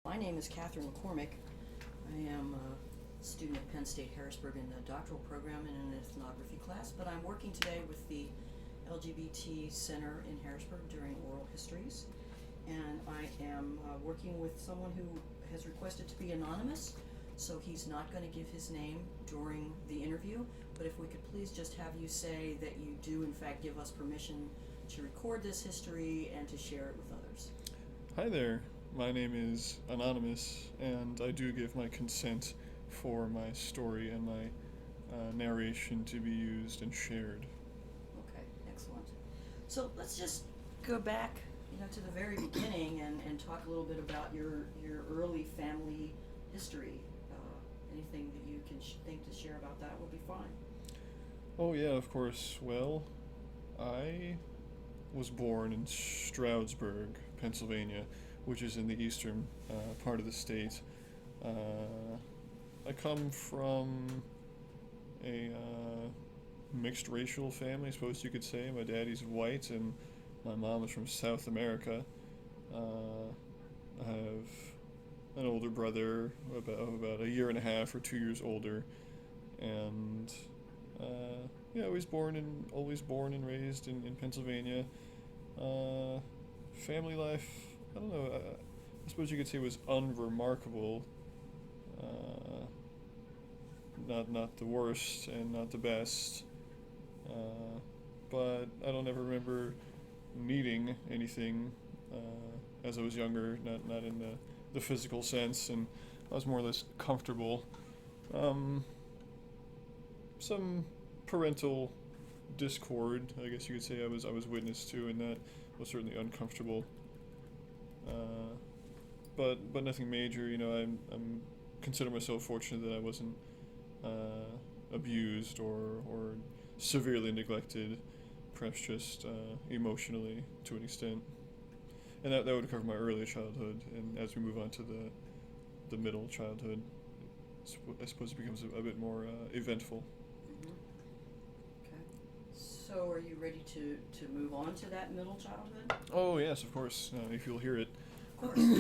My name is Catherine McCormick. I am a student at Penn State Harrisburg in the doctoral program in an ethnography class, but I'm working today with the LGBT Center in Harrisburg during oral histories. And I am working with someone who has requested to be anonymous, so he's not going to give his name during the interview, but if we could please just have you say that you do in fact give us permission to record this history and to share it with others. Hi there, my name is Anonymous, and I do give my consent for my story and my narration to be used and shared. Okay, excellent. So let's just go back, to the very beginning and talk a little bit about your early family history. Anything that you can think to share about that would be fine. Oh, yeah, of course. Well, I was born in Stroudsburg, Pennsylvania, which is in the eastern part of the state. I come from a mixed racial family, I suppose you could say. My daddy's white and my mom is from South America. I have an older brother, about a year and a half or 2 years older, and yeah, always born and raised in Pennsylvania. Family life, I don't know. I suppose you could say it was unremarkable. Uh, not the worst and not the best. But I don't ever remember needing anything as I was younger. Not in the physical sense, and I was more or less comfortable. Some parental discord, I guess you could say, I was witness to, and that was certainly uncomfortable. Uh, but nothing major. I'm consider myself fortunate that I wasn't abused or severely neglected, perhaps just emotionally to an extent. And that would cover my early childhood, and as we move on to the middle childhood, I suppose it becomes a bit more eventful. Mm-hmm. Okay. So are you ready to move on to that middle childhood? Oh yes, of course. If you'll hear it. Of course.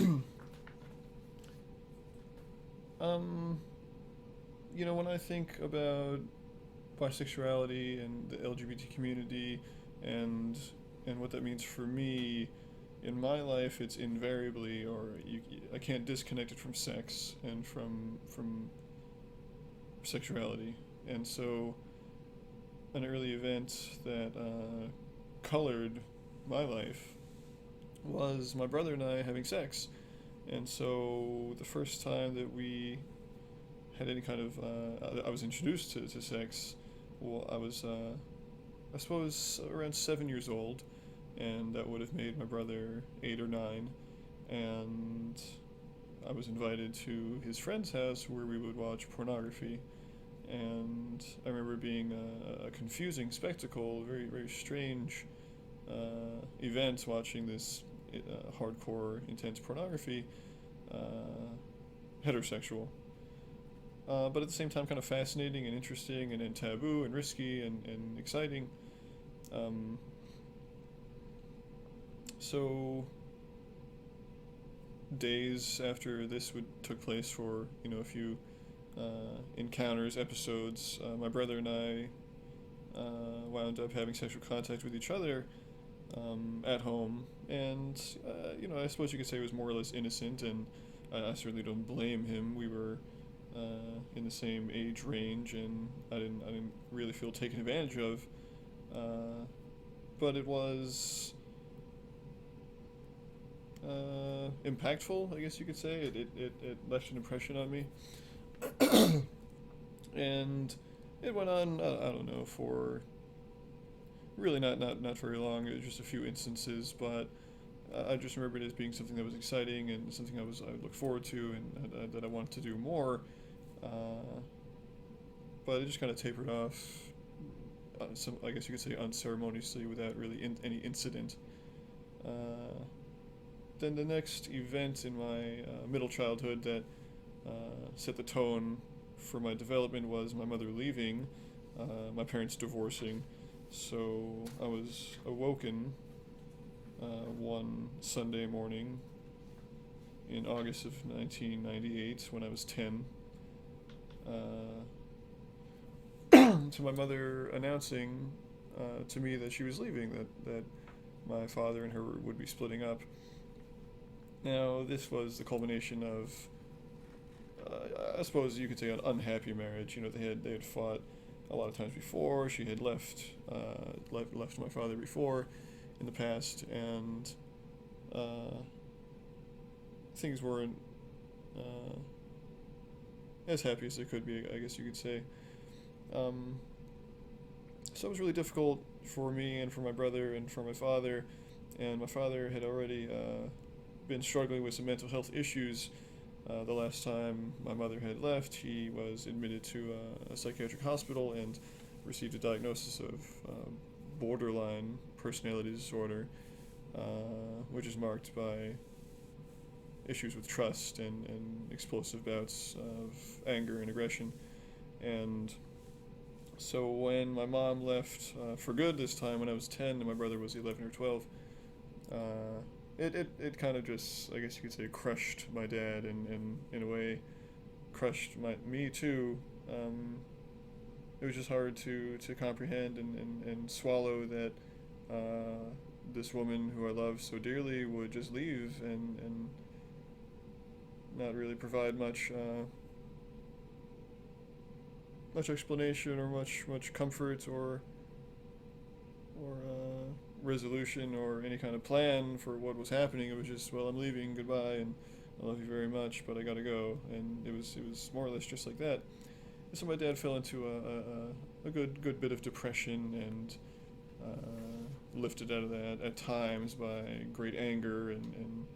Um, when I think about bisexuality and the LGBT community and what that means for me in my life, it's invariably, I can't disconnect it from sex and from sexuality. And so an early event that colored my life was my brother and I having sex. And so the first time that we had any kind of, I was introduced to sex, well, I was, I suppose, around 7 years old, and that would have made my brother 8 or 9, and I was invited to his friend's house where we would watch pornography, and I remember it being a confusing spectacle, very, very strange event watching this hardcore, intense pornography, heterosexual. But at the same time, kind of fascinating and interesting and taboo and risky and exciting. Um, so days after this took place for a few encounters, episodes, my brother and I wound up having sexual contact with each other at home, and I suppose you could say it was more or less innocent, and I certainly don't blame him. We were in the same age range, and I didn't really feel taken advantage of. But it was impactful, I guess you could say. It left an impression on me, and it went on. I don't know, for really not very long. It was just a few instances, but I just remember it as being something that was exciting and something I would look forward to, and that I wanted to do more. But it just kind of tapered off. I guess you could say unceremoniously, without really any incident. Then the next event in my middle childhood that set the tone for my development was my mother leaving, my parents divorcing. So I was awoken one Sunday morning in August of 1998 when I was 10, to my mother announcing to me that she was leaving, that my father and her would be splitting up. Now, this was the culmination of, I suppose you could say, an unhappy marriage. They had fought a lot of times before. She had left my father before in the past, and things weren't as happy as they could be, I guess you could say. So it was really difficult for me and for my brother and for my father. And my father had already been struggling with some mental health issues. The last time my mother had left, he was admitted to a psychiatric hospital and received a diagnosis of borderline personality disorder, which is marked by issues with trust and explosive bouts of anger and aggression. And so when my mom left for good this time when I was 10 and my brother was 11 or 12, it kind of just, I guess you could say, crushed my dad, and in a way crushed me too. It was just hard to comprehend and swallow that this woman who I loved so dearly would just leave and not really provide much explanation or much comfort or resolution or any kind of plan for what was happening. It was just, well, I'm leaving, goodbye, and I love you very much, but I gotta go. And it was more or less just like that. And so my dad fell into a good bit of depression and lifted out of that at times by great anger and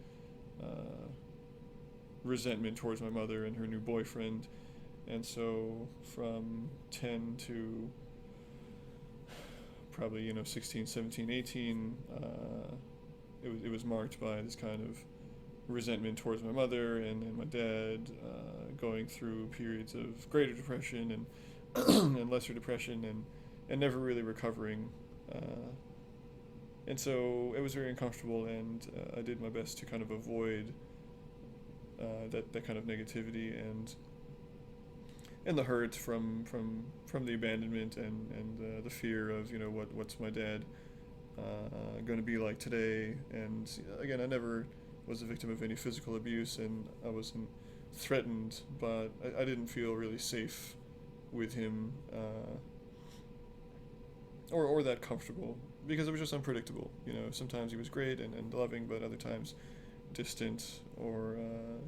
resentment towards my mother and her new boyfriend. And so from 10 to probably 16, 17, 18, it was marked by this kind of resentment towards my mother and my dad, going through periods of greater depression and and lesser depression and never really recovering. And so it was very uncomfortable, and I did my best to kind of avoid that kind of negativity and the hurt from the abandonment and the fear of what's my dad going to be like today. And again, I never was a victim of any physical abuse, and I wasn't threatened, but I didn't feel really safe with him, or that comfortable, because it was just unpredictable. Sometimes he was great and loving, but other times distant or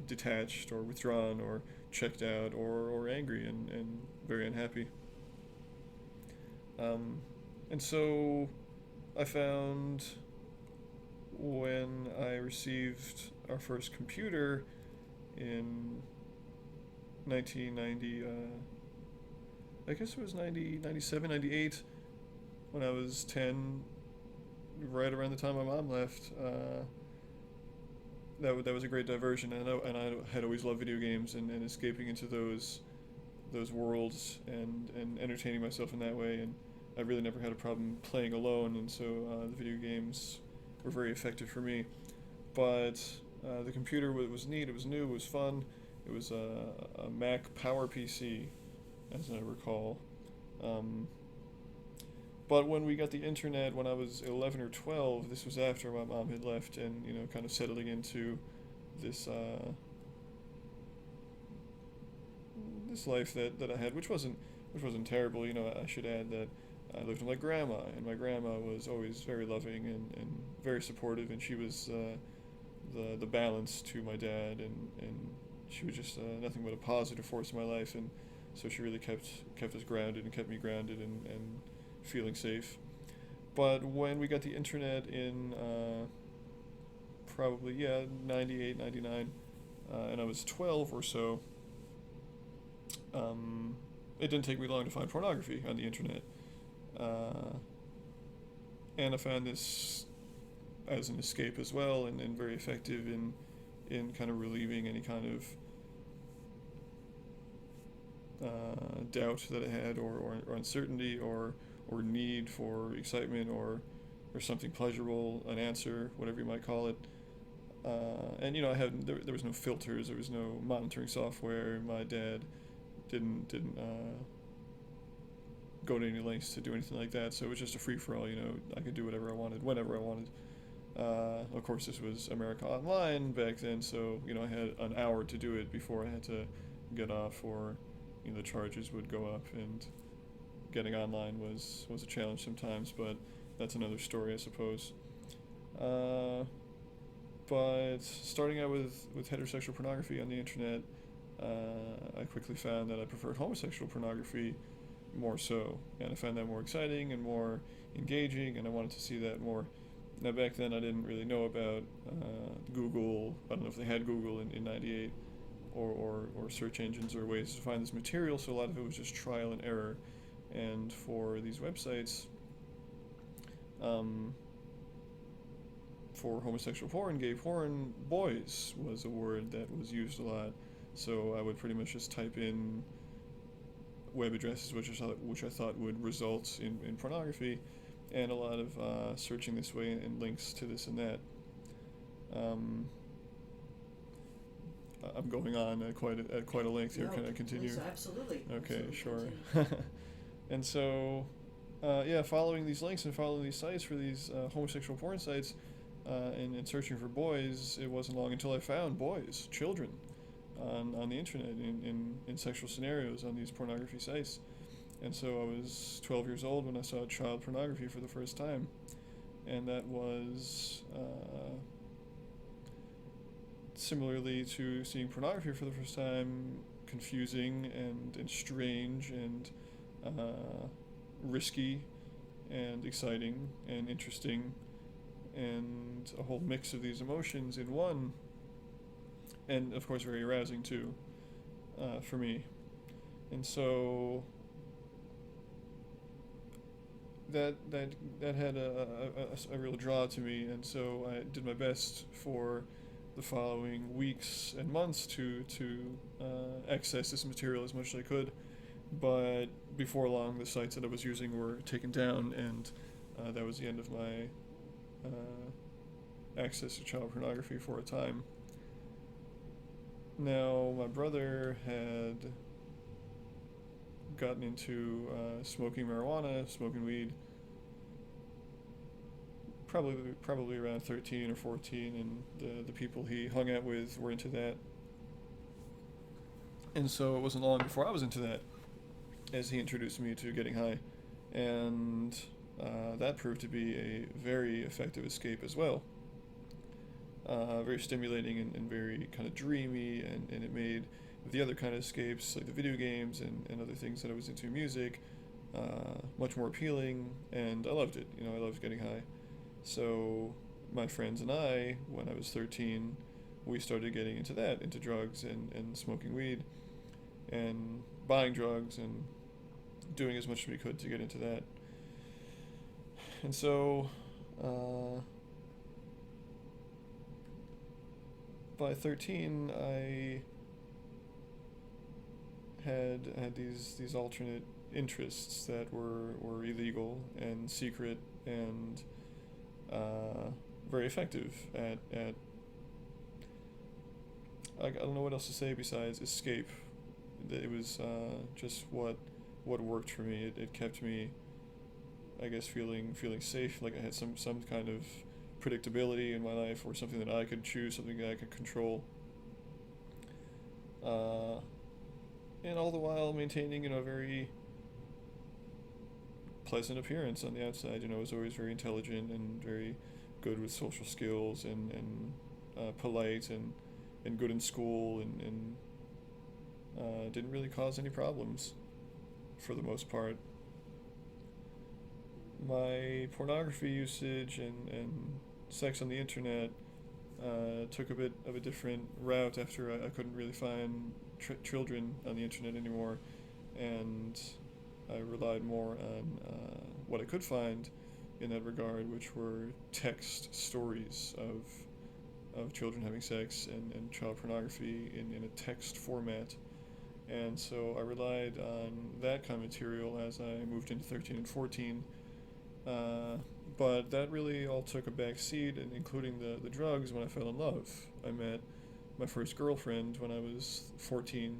detached or withdrawn or checked out or angry and very unhappy. And so I found when I received our first computer in 1990, I guess it was 97, 98, when I was 10, right around the time my mom left. That was a great diversion, and I had always loved video games and escaping into those worlds and entertaining myself in that way. And I really never had a problem playing alone, and so the video games were very effective for me. But the computer was neat. It was new. It was fun. It was a Mac Power PC, as I recall. But when we got the internet when I was 11 or 12, this was after my mom had left and, kind of settling into this this life that I had, which wasn't terrible. I should add that I lived with my grandma, and my grandma was always very loving and very supportive, and she was the balance to my dad, and she was just nothing but a positive force in my life, and so she really kept us grounded and kept me grounded and feeling safe. But when we got the internet in probably 98, 99, and I was 12 or so, it didn't take me long to find pornography on the internet. And I found this as an escape as well, and very effective in kind of relieving any kind of doubt that I had or uncertainty or need for excitement or something pleasurable, an answer, whatever you might call it. And I had there was no filters, there was no monitoring software. My dad didn't go to any lengths to do anything like that, so it was just a free for all. I could do whatever I wanted, whenever I wanted. Of course, this was America Online back then, so I had an hour to do it before I had to get off, or the charges would go up, and getting online was a challenge sometimes. But that's another story, I suppose. But starting out with heterosexual pornography on the internet, I quickly found that I preferred homosexual pornography more so, and I found that more exciting and more engaging, and I wanted to see that more. Now, back then, I didn't really know about Google. I don't know if they had Google in '98, or search engines or ways to find this material, so a lot of it was just trial and error. And for these websites, for homosexual porn, gay porn, boys was a word that was used a lot. So I would pretty much just type in web addresses which I thought would result in pornography, and a lot of searching this way and links to this and that. I'm going on at quite a length here. No, Can I continue? please, absolutely. Okay, Absolutely, sure. continue. And so, following these links and following these sites for these homosexual porn sites, and searching for boys, it wasn't long until I found boys, children, on the internet in sexual scenarios on these pornography sites. And so I was 12 years old when I saw child pornography for the first time, and that was similarly to seeing pornography for the first time, confusing and strange and risky and exciting and interesting, and a whole mix of these emotions in one, and of course very arousing too, for me. And so that had a real draw to me, and so I did my best for the following weeks and months to access this material as much as I could. But before long, the sites that I was using were taken down, and that was the end of my access to child pornography for a time. Now, my brother had gotten into smoking marijuana, smoking weed, probably around 13 or 14, and the people he hung out with were into that. And so it wasn't long before I was into that, as he introduced me to getting high. And that proved to be a very effective escape as well. Very stimulating and very kind of dreamy, and it made the other kind of escapes, like the video games and other things that I was into, music, much more appealing, and I loved it. I loved getting high. So my friends and I, when I was 13, we started getting into that, into drugs and smoking weed and buying drugs and doing as much as we could to get into that. And so by 13, I had these alternate interests that were illegal and secret and very effective at I don't know what else to say besides escape. It was just what worked for me. It kept me, I guess, feeling safe, like I had some kind of predictability in my life, or something that I could choose, something that I could control. And all the while maintaining, a very pleasant appearance on the outside. I was always very intelligent and very good with social skills, and polite and good in school, and didn't really cause any problems for the most part. My pornography usage and sex on the internet took a bit of a different route after I couldn't really find children on the internet anymore, and I relied more on what I could find in that regard, which were text stories of children having sex and child pornography in a text format. And so I relied on that kind of material as I moved into 13 and 14. But that really all took a back seat, and including the drugs, when I fell in love. I met my first girlfriend when I was 14,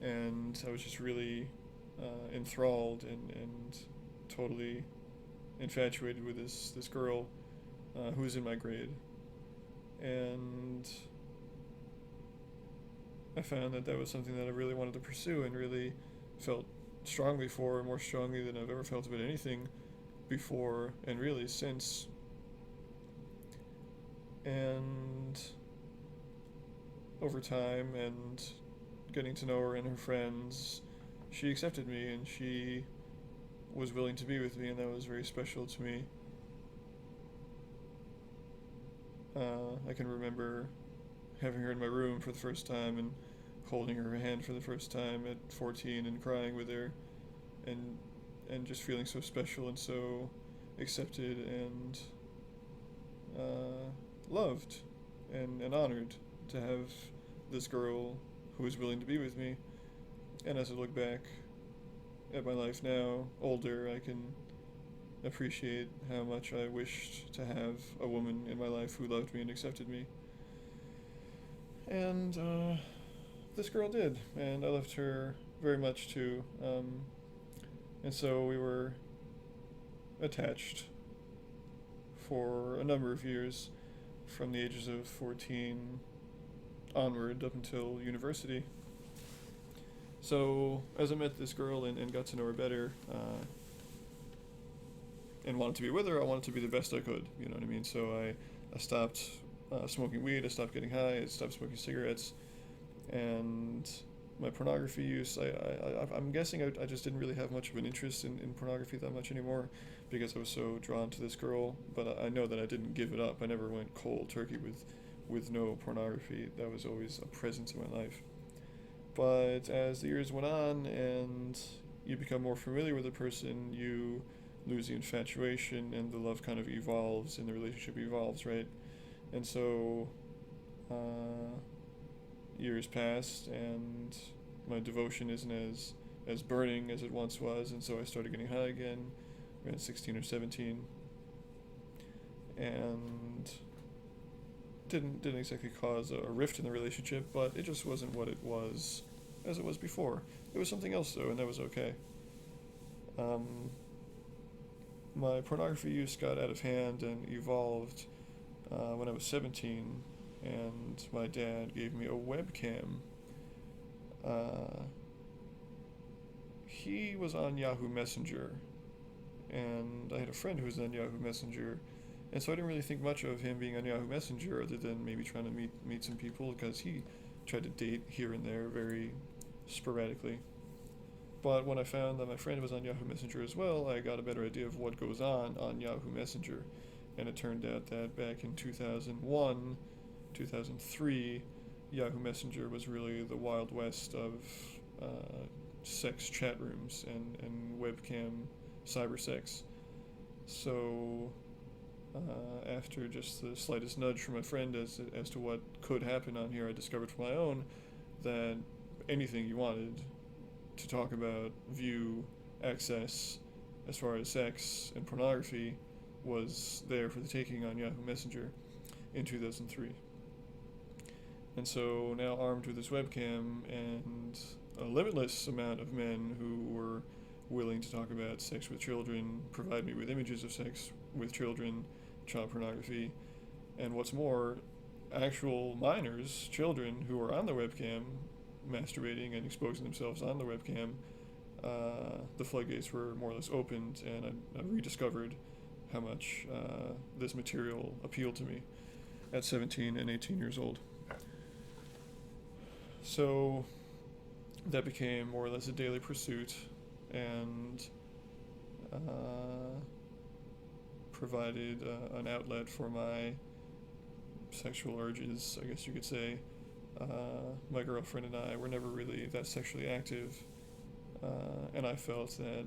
and I was just really enthralled and totally infatuated with this girl who was in my grade. And I found that was something that I really wanted to pursue and really felt strongly for, more strongly than I've ever felt about anything before and really since. And over time and getting to know her and her friends, she accepted me and she was willing to be with me, and that was very special to me. I can remember having her in my room for the first time and holding her hand for the first time at 14 and crying with her, and just feeling so special and so accepted and loved and honored to have this girl who was willing to be with me. And as I look back at my life now, older, I can appreciate how much I wished to have a woman in my life who loved me and accepted me. And this girl did, and I loved her very much too. And so we were attached for a number of years, from the ages of 14 onward up until university. So as I met this girl and got to know her better, and wanted to be with her, I wanted to be the best I could, you know what I mean? So I stopped smoking weed, I stopped getting high, I stopped smoking cigarettes, and my pornography use, I'm guessing I just didn't really have much of an interest in pornography that much anymore, because I was so drawn to this girl. But I know that I didn't give it up. I never went cold turkey with no pornography. That was always a presence in my life. But as the years went on and you become more familiar with a person, you lose the infatuation and the love kind of evolves and the relationship evolves, right? And so years passed and my devotion isn't as burning as it once was, and so I started getting high again around 16 or 17, and didn't exactly cause a rift in the relationship, but it just wasn't what it was as it was before. It was something else though, and that was okay. My pornography use got out of hand and evolved when I was 17, and my dad gave me a webcam. He was on Yahoo Messenger, and I had a friend who was on Yahoo Messenger, and so I didn't really think much of him being on Yahoo Messenger other than maybe trying to meet some people, because he tried to date here and there very sporadically. But when I found that my friend was on Yahoo Messenger as well, I got a better idea of what goes on Yahoo Messenger. And it turned out that back in 2001, 2003, Yahoo Messenger was really the Wild West of sex chat rooms and webcam cyber sex. So after just the slightest nudge from my friend as to what could happen on here, I discovered for my own that anything you wanted to talk about, view, access, as far as sex and pornography, was there for the taking on Yahoo Messenger in 2003. And so now, armed with this webcam and a limitless amount of men who were willing to talk about sex with children, provide me with images of sex with children, child pornography, and what's more, actual minors, children who were on the webcam, masturbating and exposing themselves on the webcam, the floodgates were more or less opened, and I rediscovered how much this material appealed to me at 17 and 18 years old. So that became more or less a daily pursuit, and provided an outlet for my sexual urges, I guess you could say. My girlfriend and I were never really that sexually active, and I felt that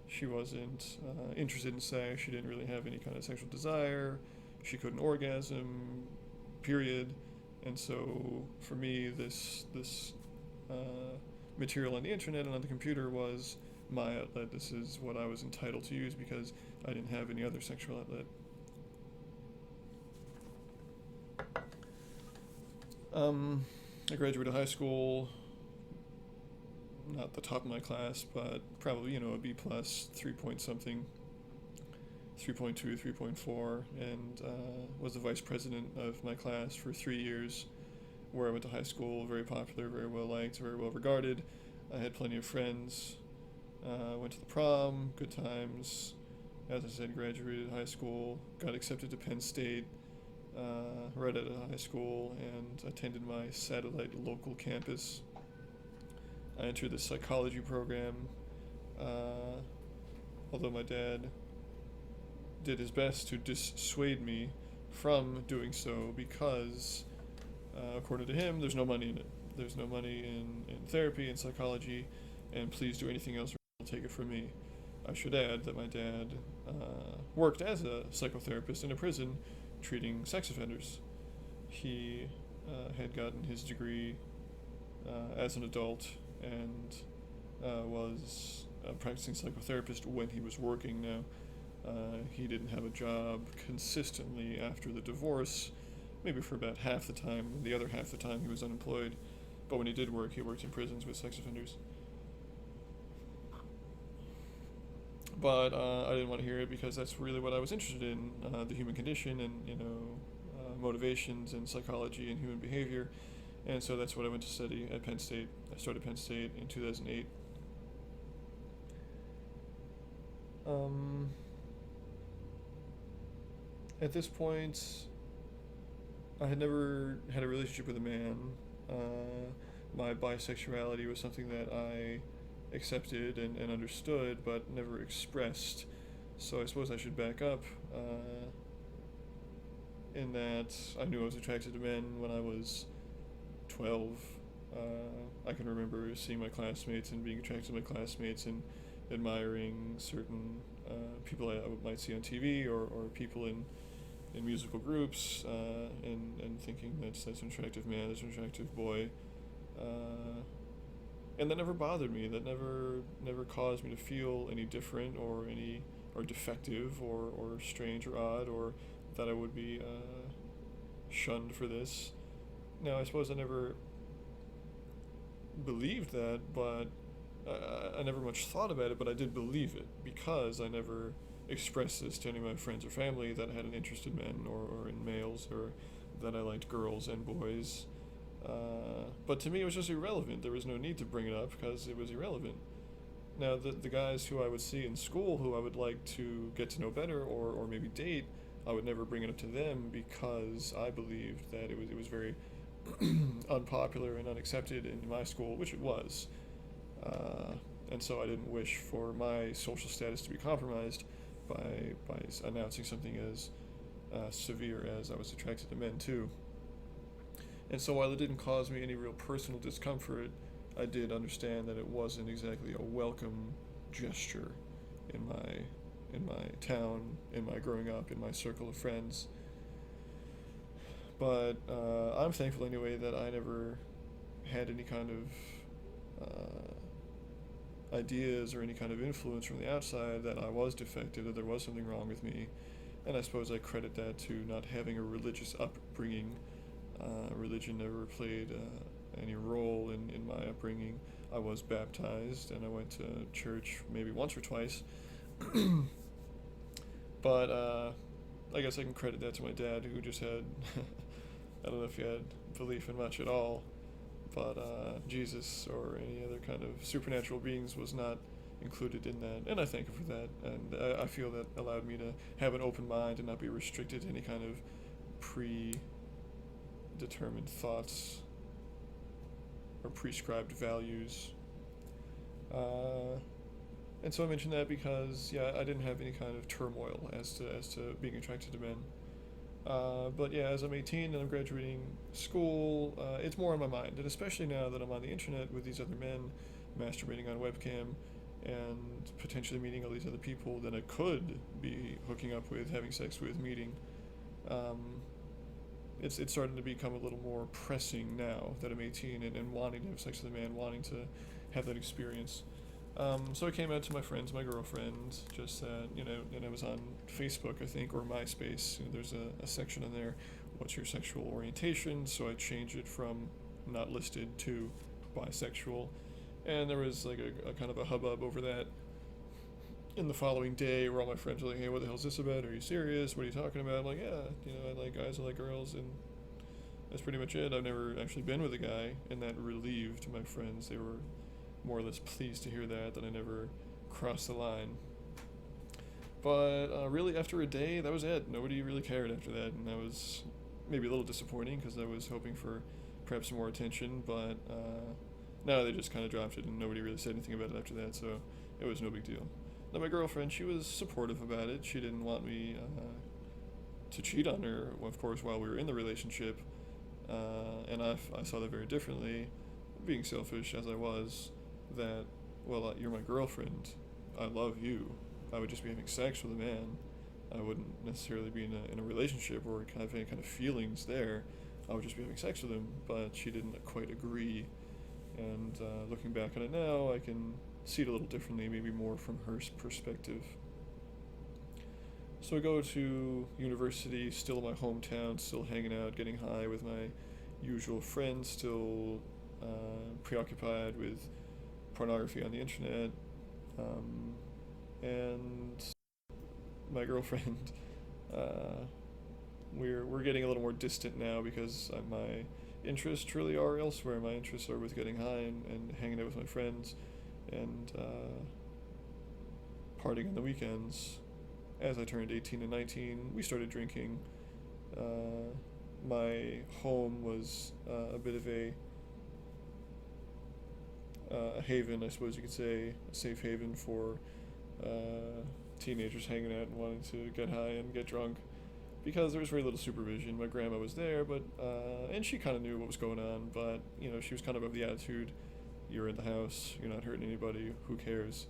she wasn't interested in sex. She didn't really have any kind of sexual desire. She couldn't orgasm, period. And so for me, this material on the internet and on the computer was my outlet. This is what I was entitled to use because I didn't have any other sexual outlet. I graduated high school, not the top of my class, but probably, a B plus, 3 point something, 3.2, 3.4, and was the vice president of my class for 3 years, where I went to high school. Very popular, very well liked, very well regarded. I had plenty of friends. Went to the prom, good times. As I said, graduated high school, got accepted to Penn State right out of high school, and attended my satellite local campus. I entered the psychology program, although my dad did his best to dissuade me from doing so because, according to him, there's no money in it. There's no money in therapy and psychology, and please do anything else, or take it from me. I should add that my dad worked as a psychotherapist in a prison treating sex offenders. He had gotten his degree as an adult and was a practicing psychotherapist when he was working. Now, he didn't have a job consistently after the divorce, maybe for about half the time. The other half the time he was unemployed. But when he did work, he worked in prisons with sex offenders. But I didn't want to hear it because that's really what I was interested in, the human condition and, motivations and psychology and human behavior. And so that's what I went to study at Penn State. I started Penn State in 2008. At this point, I had never had a relationship with a man. My bisexuality was something that I accepted and understood, but never expressed. So I suppose I should back up in that I knew I was attracted to men when I was 12. I can remember seeing my classmates and being attracted to my classmates and admiring certain people I might see on TV or people in musical groups and thinking that's an attractive man, that's an attractive boy. And that never bothered me. That never caused me to feel any different or defective or strange or odd or that I would be shunned for this. Now, I suppose I never believed that, but I never much thought about it, but I did believe it because I never expressed this to any of my friends or family that I had an interest in men or in males or that I liked girls and boys. But to me, it was just irrelevant. There was no need to bring it up because it was irrelevant. Now, the guys who I would see in school who I would like to get to know better or maybe date, I would never bring it up to them because I believed that it was very unpopular and unaccepted in my school, which it was. And so I didn't wish for my social status to be compromised by announcing something as severe as I was attracted to men too. And so while it didn't cause me any real personal discomfort, I did understand that it wasn't exactly a welcome gesture in my town, in my growing up, in my circle of friends. But I'm thankful anyway that I never had any kind of ideas or any kind of influence from the outside that I was defective, that there was something wrong with me. And I suppose I credit that to not having a religious upbringing. Religion never played any role in my upbringing. I was baptized and I went to church maybe once or twice. But I guess I can credit that to my dad, who just had, I don't know if he had belief in much at all, but Jesus or any other kind of supernatural beings was not included in that, and I thank him for that, and I feel that allowed me to have an open mind and not be restricted to any kind of predetermined thoughts or prescribed values. And so I mention that because, I didn't have any kind of turmoil as to being attracted to men. But as I'm 18 and I'm graduating school, it's more on my mind, and especially now that I'm on the internet with these other men, masturbating on webcam, and potentially meeting all these other people that I could be hooking up with, having sex with, meeting. It's starting to become a little more pressing now that I'm 18 and wanting to have sex with a man, wanting to have that experience. So I came out to my friends, my girlfriend, just that, and I was on Facebook, I think, or MySpace. There's a section in there, what's your sexual orientation? So I changed it from not listed to bisexual. And there was like a kind of a hubbub over that in the following day where all my friends were like, hey, what the hell's this about? Are you serious? What are you talking about? I'm like, yeah, I like guys, I like girls, and that's pretty much it. I've never actually been with a guy, and that relieved my friends. They were more or less pleased to hear that I never crossed the line. But really, after a day, that was it. Nobody really cared after that, and that was maybe a little disappointing because I was hoping for perhaps some more attention. But no, they just kind of dropped it, and nobody really said anything about it after that, so it was no big deal. Now, my girlfriend, she was supportive about it. She didn't want me to cheat on her, of course, while we were in the relationship. And I saw that very differently, being selfish as I was, that, well, you're my girlfriend. I love you. I would just be having sex with a man. I wouldn't necessarily be in a relationship or have any kind of feelings there. I would just be having sex with him, but she didn't quite agree. And looking back on it now, I can see it a little differently, maybe more from her perspective. So I go to university, still in my hometown, still hanging out, getting high with my usual friends, still preoccupied with pornography on the internet, and my girlfriend, we're getting a little more distant now because my interests really are elsewhere. My interests are with getting high and hanging out with my friends and partying on the weekends. As I turned 18 and 19, we started drinking. My home was a bit of a haven, I suppose you could say, a safe haven for teenagers hanging out and wanting to get high and get drunk, because there was very little supervision. My grandma was there, but and she kind of knew what was going on, but she was kind of the attitude, you're in the house, you're not hurting anybody, who cares?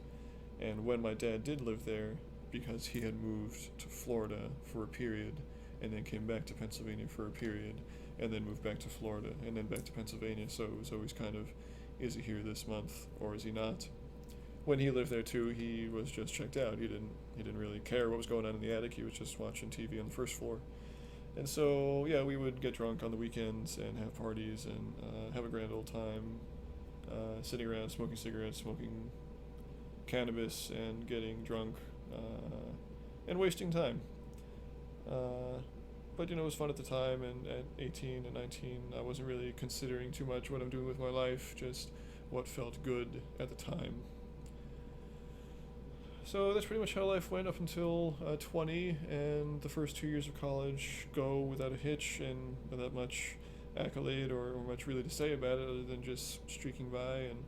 And when my dad did live there, because he had moved to Florida for a period, and then came back to Pennsylvania for a period, and then moved back to Florida, and then back to Pennsylvania, so it was always kind of, is he here this month, or is he not? When he lived there too, he was just checked out. He didn't really care what was going on in the attic. He was just watching TV on the first floor. And so, yeah, we would get drunk on the weekends and have parties and have a grand old time, sitting around smoking cigarettes, smoking cannabis, and getting drunk, and wasting time. But it was fun at the time, and at 18 and 19, I wasn't really considering too much what I'm doing with my life, just what felt good at the time. So that's pretty much how life went up until 20, and the first 2 years of college go without a hitch and without much accolade or much really to say about it other than just streaking by and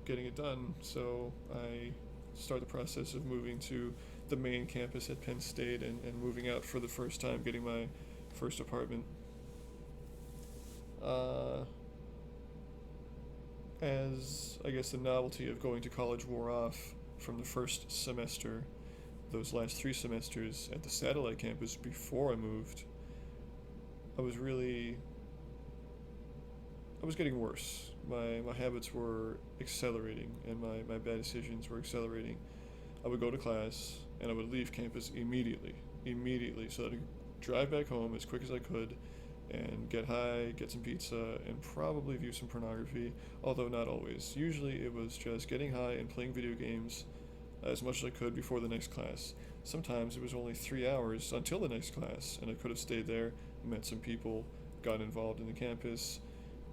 getting it done. So I start the process of moving to the main campus at Penn State and moving out for the first time, getting my first apartment. As I guess the novelty of going to college wore off from the first semester, those last 3 semesters at the satellite campus before I moved, I was getting worse. My habits were accelerating, and my bad decisions were accelerating. I would go to class, and I would leave campus immediately, so that I could drive back home as quick as I could, and get high, get some pizza, and probably view some pornography, although not always. Usually it was just getting high and playing video games as much as I could before the next class. Sometimes it was only 3 hours until the next class, and I could have stayed there, met some people, got involved in the campus,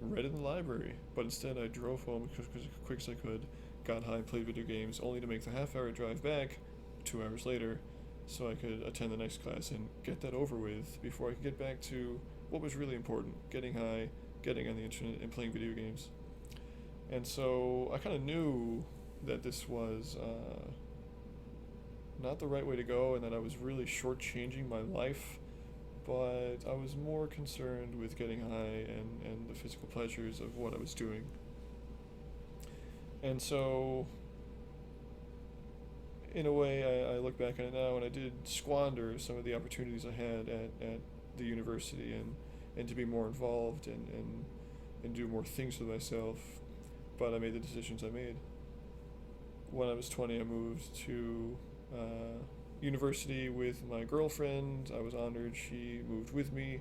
read in the library, but instead I drove home as quick as I could, got high and played video games, only to make the half-hour drive back 2 hours later so I could attend the next class and get that over with before I could get back to what was really important, getting high, getting on the internet, and playing video games. And so I kind of knew that this was not the right way to go, and that I was really shortchanging my life, but I was more concerned with getting high and the physical pleasures of what I was doing. And so, in a way, I look back on it now, and I did squander some of the opportunities I had at the university and to be more involved and do more things with myself, but I made the decisions I made. when I was 20, I moved to university with my girlfriend. I was honored she moved with me,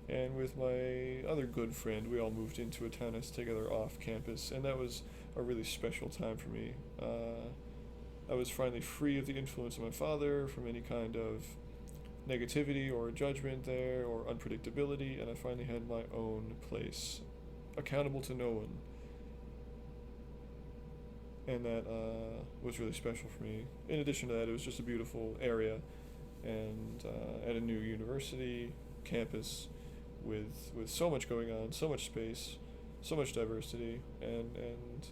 and with my other good friend, we all moved into a townhouse together off campus, and that was a really special time for me. I was finally free of the influence of my father, from any kind of negativity or judgment there or unpredictability, and I finally had my own place, accountable to no one. And that was really special for me. In addition to that, it was just a beautiful area, and at a new university campus with so much going on, so much space, so much diversity, and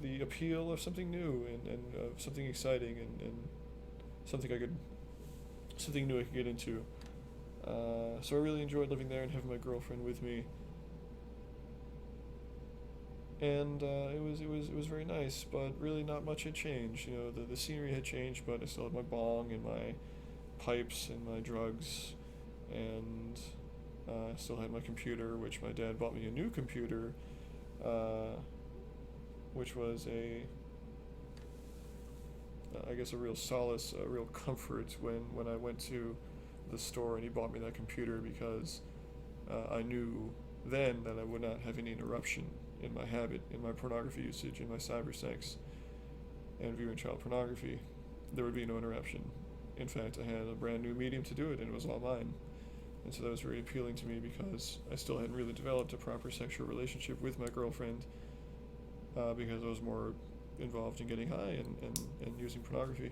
the appeal of something new and of something exciting and something something new I could get into. So I really enjoyed living there and having my girlfriend with me. And it was very nice, but really not much had changed. The scenery had changed, but I still had my bong and my pipes and my drugs, and I still had my computer, which my dad bought me a new computer, which was I guess a real solace, a real comfort when I went to the store and he bought me that computer, because I knew then that I would not have any interruption in my habit, in my pornography usage, in my cybersex, and viewing child pornography. There would be no interruption. In fact, I had a brand new medium to do it, and it was all mine. And so that was very appealing to me, because I still hadn't really developed a proper sexual relationship with my girlfriend, because I was more involved in getting high and using pornography.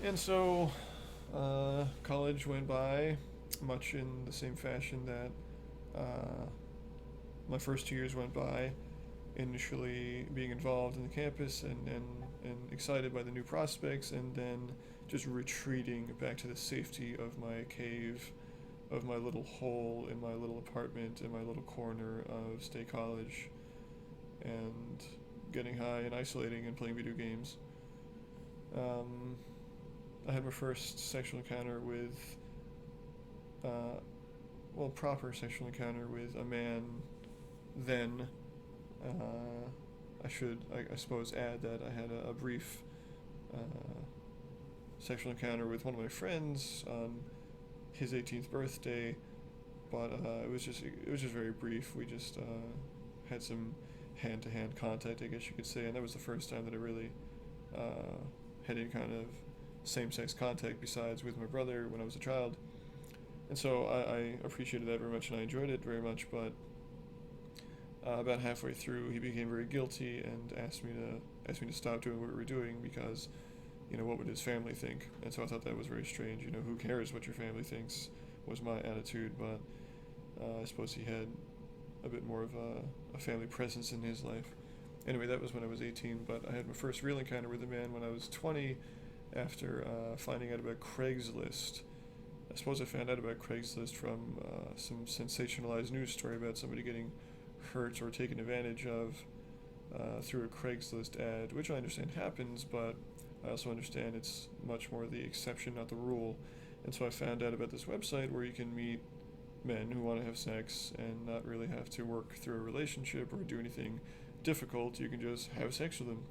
And so college went by much in the same fashion that my first 2 years went by, initially being involved in the campus and excited by the new prospects, and then just retreating back to the safety of my cave, of my little hole in my little apartment, in my little corner of State College, and getting high and isolating and playing video games. I had my first sexual encounter with, proper sexual encounter with a man then. I suppose, add that I had a brief sexual encounter with one of my friends on his 18th birthday, but it was just very brief. We just had some hand-to-hand contact, I guess you could say, and that was the first time that I really had any kind of same-sex contact besides with my brother when I was a child. And so I appreciated that very much, and I enjoyed it very much, but about halfway through, he became very guilty and asked me to stop doing what we were doing, because, what would his family think? And so I thought that was very strange. Who cares what your family thinks, was my attitude, but I suppose he had a bit more of a family presence in his life. Anyway, that was when I was 18, but I had my first real encounter with a man when I was 20, after finding out about Craigslist. I suppose I found out about Craigslist from some sensationalized news story about somebody getting hurt or taken advantage of through a Craigslist ad, which I understand happens, but I also understand it's much more the exception, not the rule. And so I found out about this website where you can meet men who want to have sex and not really have to work through a relationship or do anything difficult. You can just have sex with them.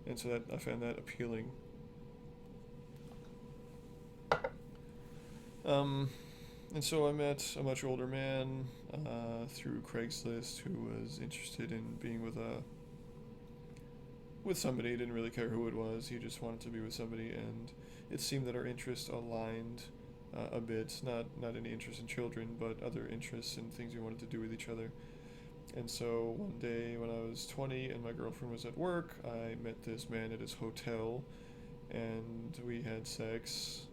And so I found that appealing. And so I met a much older man through Craigslist who was interested in being with somebody. He didn't really care who it was. He just wanted to be with somebody, and it seemed that our interests aligned a bit. Not any interest in children, but other interests and things we wanted to do with each other. And so one day when I was 20 and my girlfriend was at work, I met this man at his hotel, and we had sex.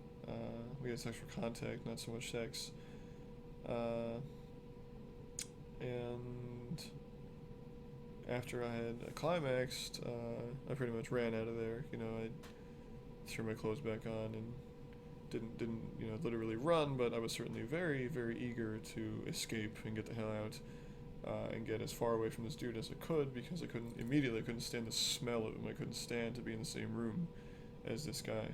We had sexual contact, not so much sex. And after I had climaxed, I pretty much ran out of there. I threw my clothes back on and didn't literally run, but I was certainly very, very eager to escape and get the hell out, and get as far away from this dude as I could, because I couldn't stand the smell of him. I couldn't stand to be in the same room as this guy.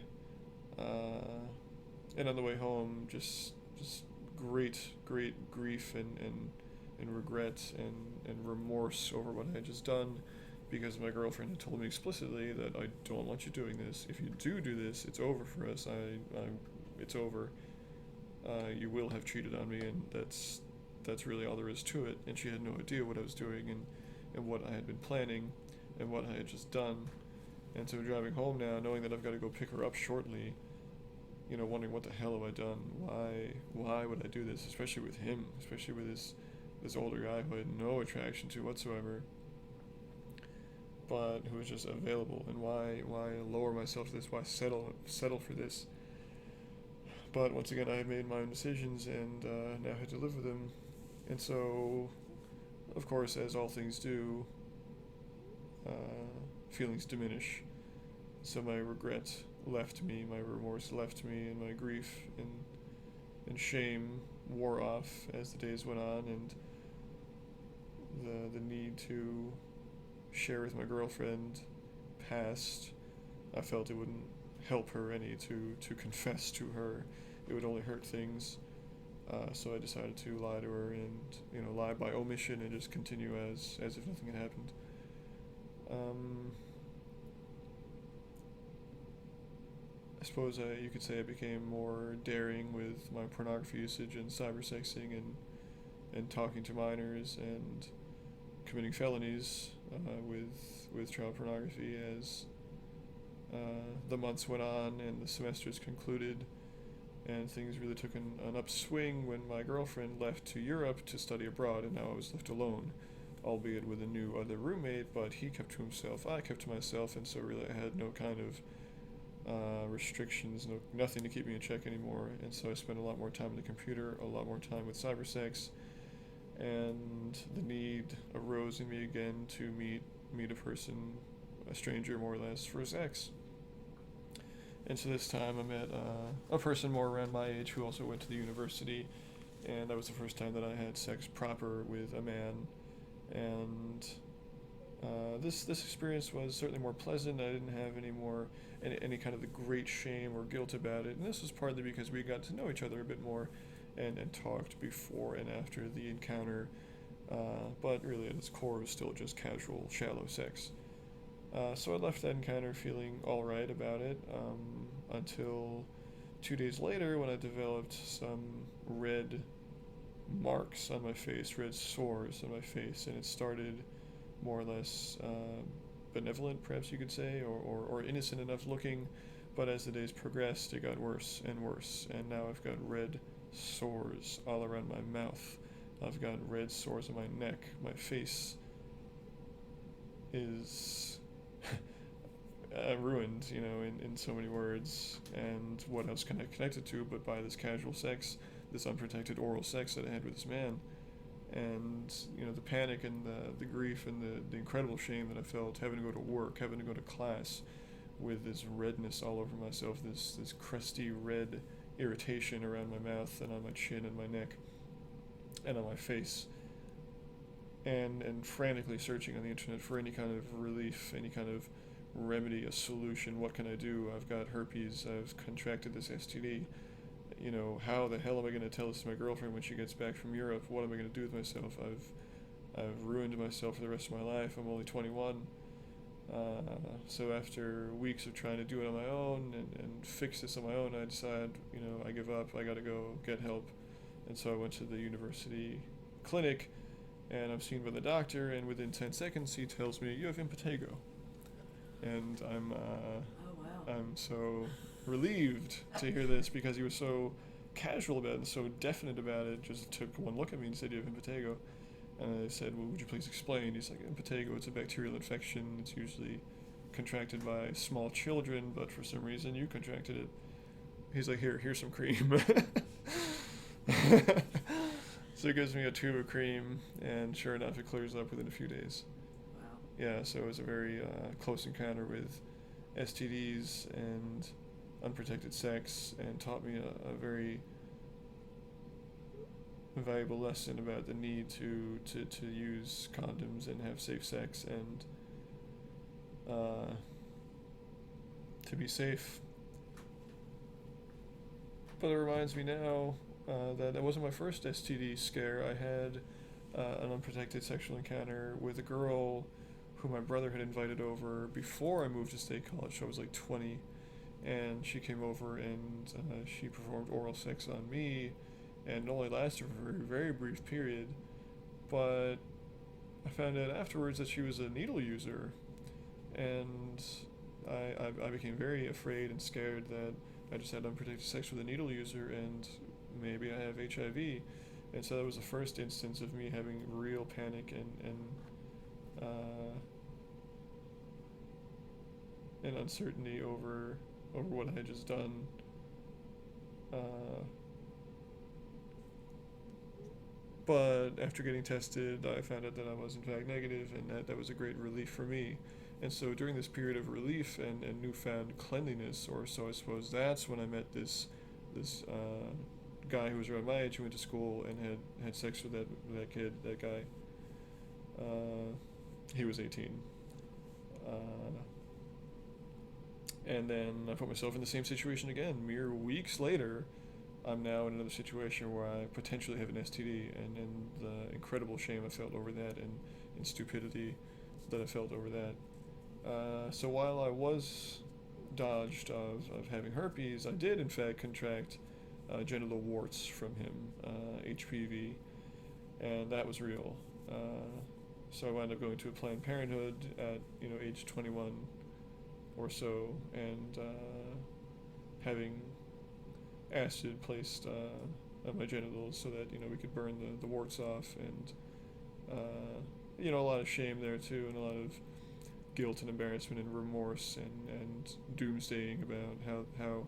And on the way home, just great grief and regret and remorse over what I had just done, because my girlfriend had told me explicitly that I don't want you doing this. If you do this, it's over for us. It's over. You will have cheated on me, and that's really all there is to it. And she had no idea what I was doing and what I had been planning and what I had just done. And so driving home now, knowing that I've got to go pick her up shortly, wondering what the hell have I done? Why would I do this? Especially with him, especially with this older guy who I had no attraction to whatsoever, but who was just available. And why lower myself to this? Why settle for this? But once again, I had made my own decisions and now had to live with them. And so, of course, as all things do, feelings diminish. So my regret left me, my remorse left me, and my grief and shame wore off as the days went on, and the need to share with my girlfriend passed. I felt it wouldn't help her any to confess to her. It would only hurt things. So I decided to lie to her and, lie by omission and just continue as if nothing had happened. I suppose you could say I became more daring with my pornography usage and cybersexing and talking to minors and committing felonies with child pornography as the months went on and the semesters concluded, and things really took an upswing when my girlfriend left to Europe to study abroad, and now I was left alone, albeit with a new other roommate, but he kept to himself, I kept to myself, and so really I had no kind of restrictions, nothing to keep me in check anymore. And so I spent a lot more time on the computer, a lot more time with cybersex, and the need arose in me again to meet a person, a stranger more or less, for sex. And so this time I met a person more around my age who also went to the university, and that was the first time that I had sex proper with a man. And this experience was certainly more pleasant. I didn't have any kind of the great shame or guilt about it, and this was partly because we got to know each other a bit more and talked before and after the encounter, but really at its core it was still just casual, shallow sex. So I left that encounter feeling alright about it, until 2 days later when I developed some red marks on my face, red sores on my face, and it started more or less benevolent, perhaps you could say, or innocent enough looking, but as the days progressed, it got worse and worse, and now I've got red sores all around my mouth. I've got red sores on my neck. My face is ruined, in so many words, and what else can I connect it to but by this casual sex, this unprotected oral sex that I had with this man. And the panic and the grief and the incredible shame that I felt having to go to work, having to go to class with this redness all over myself, this crusty red irritation around my mouth and on my chin and my neck and on my face, and frantically searching on the internet for any kind of relief, any kind of remedy, a solution. What can I do? I've got herpes, I've contracted this STD. How the hell am I going to tell this to my girlfriend when she gets back from Europe? What am I going to do with myself? I've ruined myself for the rest of my life. I'm only 21. So after weeks of trying to do it on my own and fix this on my own, I decide, I give up. I got to go get help. And so I went to the university clinic, and I'm seen by the doctor, and within 10 seconds he tells me, "You have impetigo." And I'm so relieved to hear this, because he was so casual about it and so definite about it. Just took one look at me and said, "You have impetigo." And I said, "Well, would you please explain?" He's like, "Impetigo, it's a bacterial infection. It's usually contracted by small children, but for some reason you contracted it." He's like, here's some cream." So he gives me a tube of cream, and sure enough, it clears up within a few days. Wow. Yeah, so it was a very close encounter with STDs and unprotected sex, and taught me a very valuable lesson about the need to use condoms and have safe sex, and to be safe. But it reminds me now that wasn't my first STD scare. I had an unprotected sexual encounter with a girl who my brother had invited over before I moved to state college. So I was like 20, and she came over and she performed oral sex on me, and it only lasted for a very brief period. But I found out afterwards that she was a needle user, and I became very afraid and scared that I just had unprotected sex with a needle user and maybe I have HIV. And so that was the first instance of me having real panic and uncertainty over what I had just done. But after getting tested, I found out that I was in fact negative, and that was a great relief for me. And so during this period of relief and newfound cleanliness, or so I suppose, that's when I met this guy who was around my age, who went to school and had sex with that guy. He was 18. And then I put myself in the same situation again. Mere weeks later, I'm now in another situation where I potentially have an STD, and the incredible shame I felt over that, and stupidity that I felt over that. So while I was dodged of having herpes, I did in fact contract genital warts from him, HPV, and that was real. So I wound up going to a Planned Parenthood at age 21 or so, and having acid placed on my genitals so that we could burn the warts off, and a lot of shame there too, and a lot of guilt and embarrassment and remorse and doomsdaying about how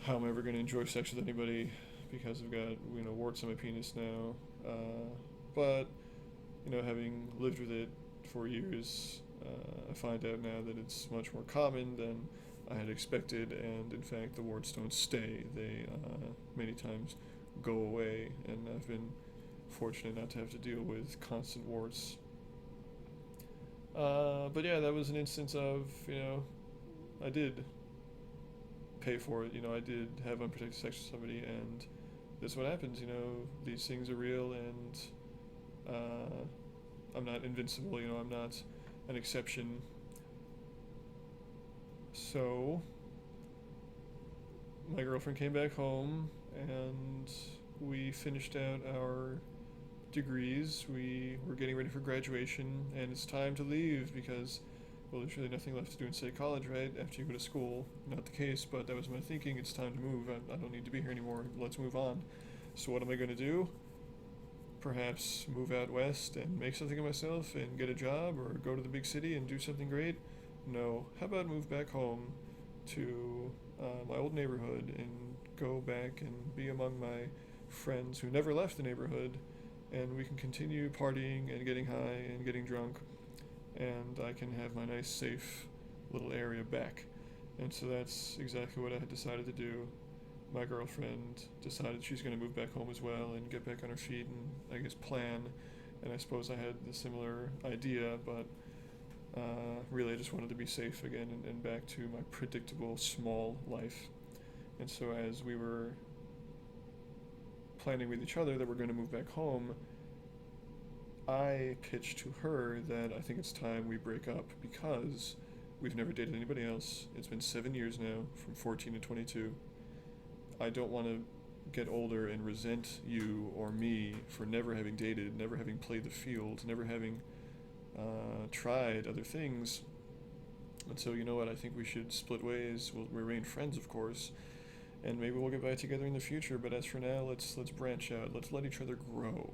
I'm ever going to enjoy sex with anybody because I've got warts on my penis now. But having lived with it for years, I find out now that it's much more common than I had expected, and in fact the warts don't stay. They many times go away, and I've been fortunate not to have to deal with constant warts. But yeah, that was an instance of, I did pay for it. I did have unprotected sex with somebody, and that's what happens. These things are real, and I'm not invincible. I'm not an exception. So my girlfriend came back home, and we finished out our degrees. We were getting ready for graduation, and it's time to leave because, well, there's really nothing left to do in state college, right? After you go to school. Not the case, but that was my thinking. It's time to move. I don't need to be here anymore. Let's move on. So what am I going to do? Perhaps move out west and make something of myself and get a job, or go to the big city and do something great? No. How about move back home to my old neighborhood and go back and be among my friends who never left the neighborhood, and we can continue partying and getting high and getting drunk, and I can have my nice, safe little area back. And so that's exactly what I had decided to do. My girlfriend decided she's going to move back home as well and get back on her feet and, I guess, plan. And I suppose I had the similar idea, but really I just wanted to be safe again and back to my predictable, small life. And so as we were planning with each other that we're going to move back home, I pitched to her that I think it's time we break up because we've never dated anybody else. It's been 7 years now, from 14 to 22. I don't want to get older and resent you or me for never having dated, never having played the field, never having tried other things. And so, you know what, I think we should split ways. We'll remain friends, of course, and maybe we'll get back together in the future, but as for now, let's branch out. Let's let each other grow.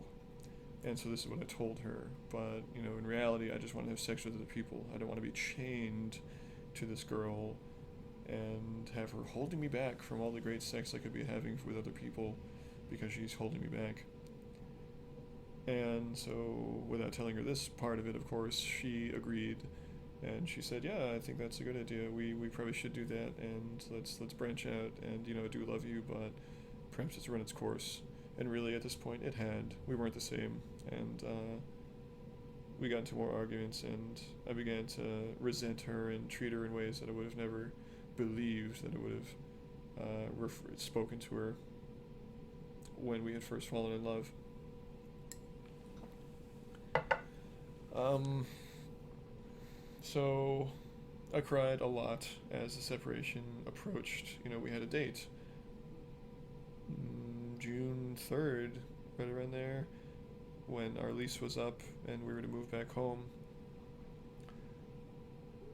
And so this is what I told her. But, in reality, I just want to have sex with other people. I don't want to be chained to this girl and have her holding me back from all the great sex I could be having with other people because she's holding me back. And so, without telling her this part of it, of course, she agreed. And she said, yeah, I think that's a good idea. We probably should do that, and let's branch out. And, I do love you, but perhaps it's run its course. And really, at this point, it had. We weren't the same. And we got into more arguments, and I began to resent her and treat her in ways that I would have never believed that I would have spoken to her when we had first fallen in love. So I cried a lot as the separation approached. We had a date, June 3rd, right around there, when our lease was up and we were to move back home.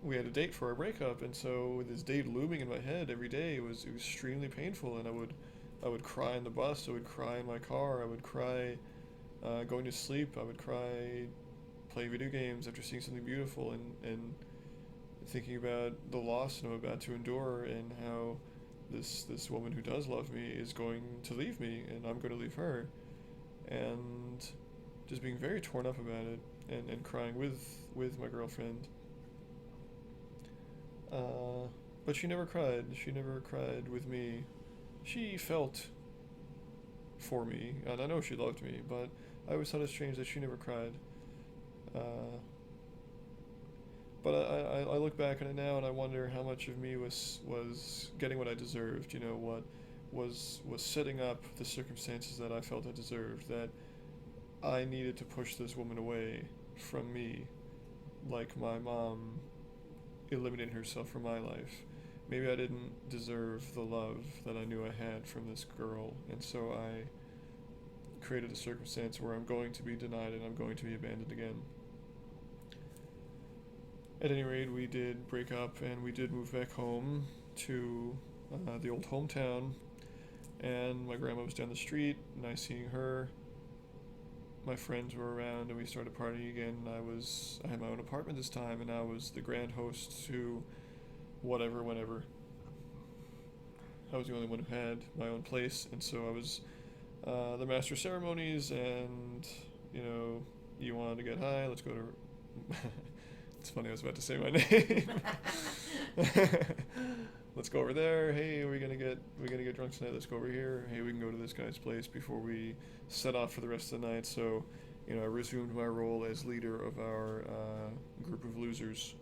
We had a date for our breakup, and so with this date looming in my head every day, it was extremely painful, and I would cry in the bus, I would cry in my car, I would cry going to sleep, I would cry playing video games after seeing something beautiful, and thinking about the loss that I'm about to endure, and how this woman who does love me is going to leave me, and I'm going to leave her, and just being very torn up about it, and crying with my girlfriend. But she never cried. She never cried with me. She felt for me, and I know she loved me, but I always thought it strange that she never cried. But I look back on it now, and I wonder how much of me was getting what I deserved. What was setting up the circumstances that I felt I deserved. That I needed to push this woman away from me, like my mom eliminated herself from my life. Maybe I didn't deserve the love that I knew I had from this girl, and so I created a circumstance where I'm going to be denied and I'm going to be abandoned again. At any rate, we did break up and we did move back home to the old hometown, and my grandma was down the street, nice seeing her. My friends were around and we started partying again. I had my own apartment this time, and I was the grand host to whatever, whenever. I was the only one who had my own place, and so I was the master of ceremonies, and you wanted to get high, let's go to it's funny, I was about to say my name. Let's go over there. Hey, we're gonna get drunk tonight. Let's go over here. Hey, we can go to this guy's place before we set off for the rest of the night. So, I resumed my role as leader of our group of losers.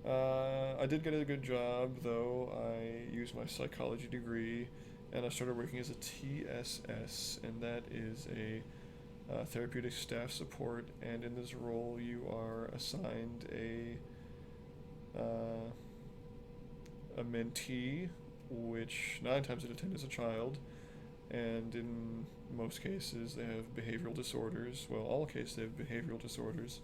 I did get a good job, though. I used my psychology degree, and I started working as a TSS, and that is a therapeutic staff support. And in this role, you are assigned a mentee, which 9 times out of 10 is a child, and in most cases they have behavioral disorders. Well, all cases they have behavioral disorders,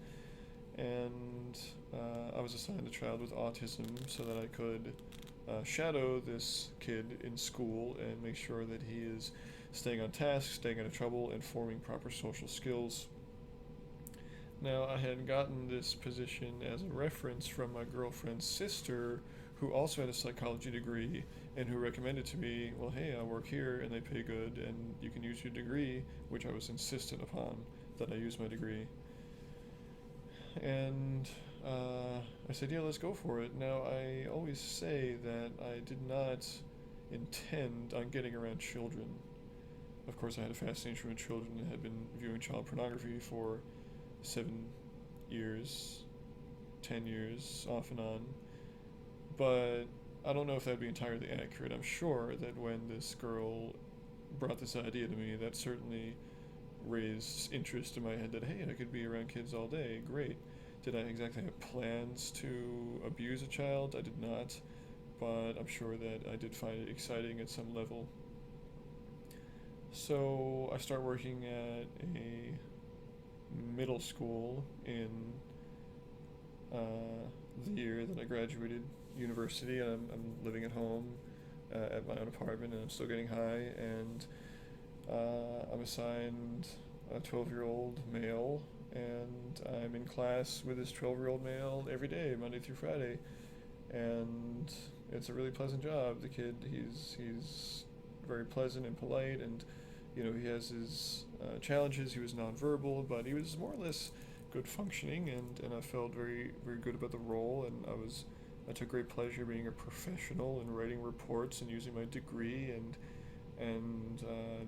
and I was assigned a child with autism so that I could shadow this kid in school and make sure that he is staying on task, staying out of trouble, and forming proper social skills. Now, I had gotten this position as a reference from my girlfriend's sister, who also had a psychology degree, and who recommended to me, well, hey, I work here and they pay good and you can use your degree, which I was insistent upon that I use my degree. And I said, yeah, let's go for it. Now, I always say that I did not intend on getting around children. Of course, I had a fascination with children and had been viewing child pornography for 7 years, 10 years, off and on. But I don't know if that'd be entirely accurate. I'm sure that when this girl brought this idea to me, that certainly raised interest in my head that, hey, I could be around kids all day. Great. Did I exactly have plans to abuse a child? I did not. But I'm sure that I did find it exciting at some level. So I start working at a middle school in the year that I graduated university, and I'm living at home at my own apartment, and I'm still getting high, and I'm assigned a 12-year-old male, and I'm in class with this 12-year-old male every day, Monday through Friday, and it's a really pleasant job. The kid, he's very pleasant and polite, and he has his challenges. He was nonverbal, but he was more or less good functioning, and I felt very, very good about the role, and I took great pleasure being a professional and writing reports and using my degree and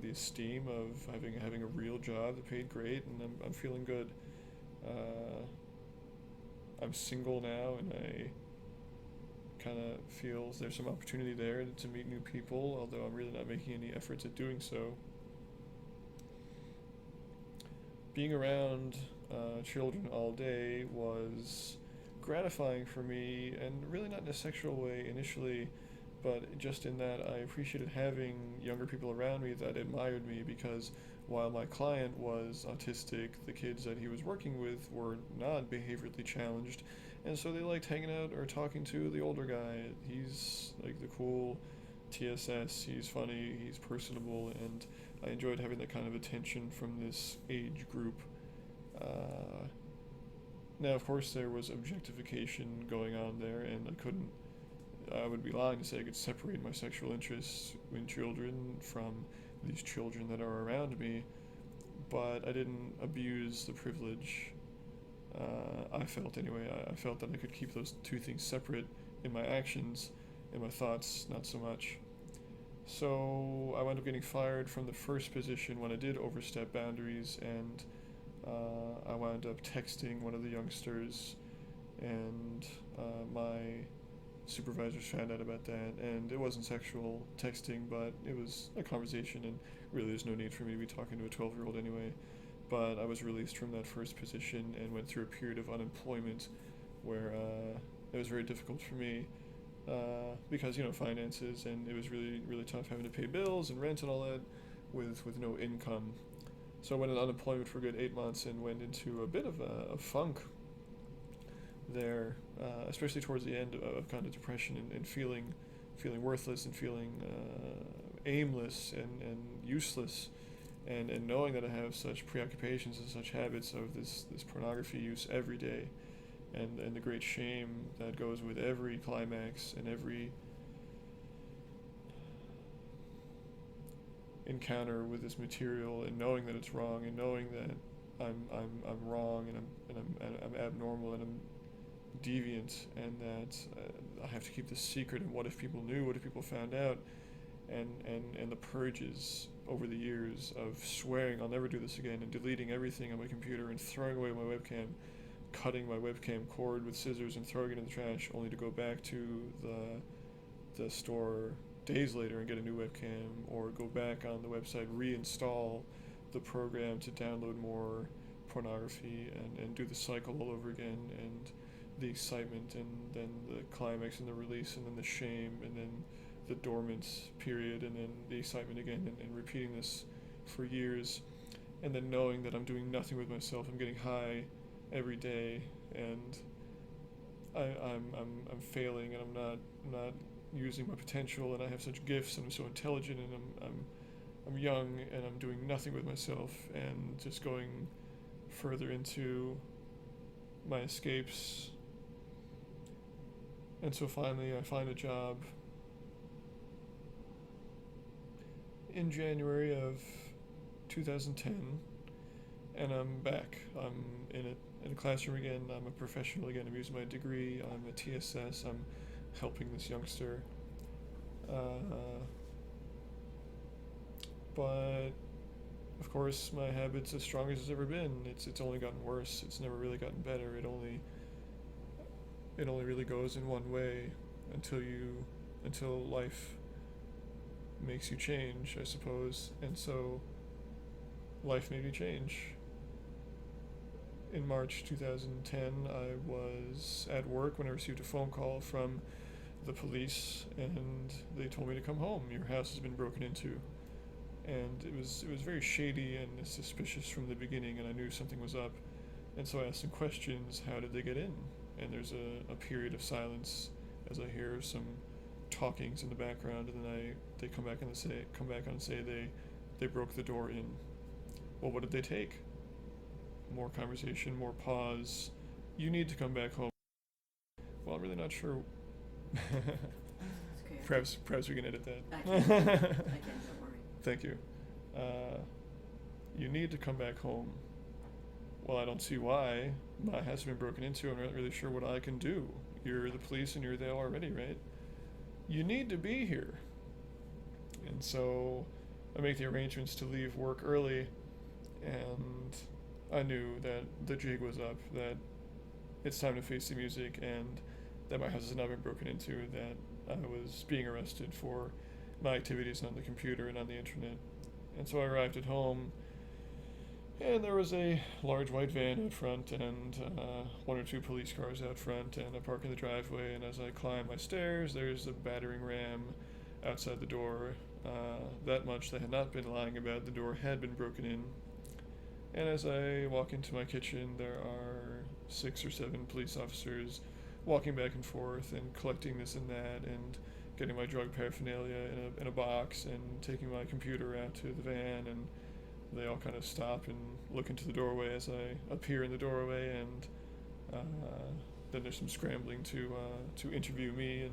the esteem of having a real job that paid great, and I'm feeling good. I'm single now, and I kind of feel there's some opportunity there to meet new people, although I'm really not making any efforts at doing so. Being around children all day was gratifying for me, and really not in a sexual way initially, but just in that I appreciated having younger people around me that admired me, because while my client was autistic, the kids that he was working with were not behaviorally challenged, and so they liked hanging out or talking to the older guy. He's like the cool TSS, he's funny, he's personable, and I enjoyed having that kind of attention from this age group. Now, of course, there was objectification going on there, and I would be lying to say I could separate my sexual interests in children from these children that are around me, but I didn't abuse the privilege. I felt anyway. I felt that I could keep those two things separate in my actions, in my thoughts, not so much. So I wound up getting fired from the first position when I did overstep boundaries, and I wound up texting one of the youngsters, and my supervisors found out about that, and it wasn't sexual texting, but it was a conversation, and really there's no need for me to be talking to a 12-year-old anyway. But I was released from that first position and went through a period of unemployment where it was very difficult for me because, finances, and it was really, really tough having to pay bills and rent and all that with no income. So I went on unemployment for a good 8 months and went into a bit of a funk there, especially towards the end of kind of depression and feeling worthless and feeling aimless and useless, and knowing that I have such preoccupations and such habits of this pornography use every day, and the great shame that goes with every climax and every encounter with this material, and knowing that it's wrong, and knowing that I'm wrong, and I'm abnormal, and I'm deviant, and that I have to keep this secret, and what if people knew, what if people found out, and the purges over the years of swearing I'll never do this again, and deleting everything on my computer, and throwing away my webcam, cutting my webcam cord with scissors and throwing it in the trash, only to go back to the store days later and get a new webcam, or go back on the website, reinstall the program to download more pornography, and do the cycle all over again, and the excitement, and then the climax, and the release, and then the shame, and then the dormant period, and then the excitement again, and repeating this for years, and then knowing that I'm doing nothing with myself. I'm getting high every day, and I'm failing, and I'm not using my potential, and I have such gifts, and I'm so intelligent, and I'm young, and I'm doing nothing with myself, and just going further into my escapes. And so finally I find a job in January of 2010, and I'm back. I'm in a classroom again. I'm a professional again. I'm using my degree. I'm a TSS. I'm helping this youngster. But of course, my habit's as strong as it's ever been. It's only gotten worse. It's never really gotten better. It only really goes in one way until life makes you change, I suppose. And so life made me change. In March 2010, I was at work when I received a phone call from the police, and they told me to come home. Your house has been broken into. And it was very shady and suspicious from the beginning, and I knew something was up. And so I asked some questions. How did they get in? And there's a period of silence as I hear some talkings in the background, and then they come back and say they broke the door in. Well, what did they take? More conversation, more pause. You need to come back home. Well, I'm really not sure. Okay. Perhaps we can edit that. I can, don't worry. Thank you. You need to come back home. Well, I don't see why. My house has been broken into. I'm not really sure what I can do. You're the police and you're there already, right? You need to be here. And so I make the arrangements to leave work early, and I knew that the jig was up, that it's time to face the music, and that my house has not been broken into, that I was being arrested for my activities on the computer and on the internet. And so I arrived at home And there was a large white van out front and one or two police cars out front, and I park in the driveway, and as I climb my stairs, there's a battering ram outside the door. That much they had not been lying about. The door had been broken in. And as I walk into my kitchen, there are 6 or 7 police officers walking back and forth and collecting this and that and getting my drug paraphernalia in a box and taking my computer out to the van, and they all kind of stop and look into the doorway as I appear in the doorway, and then there's some scrambling to interview me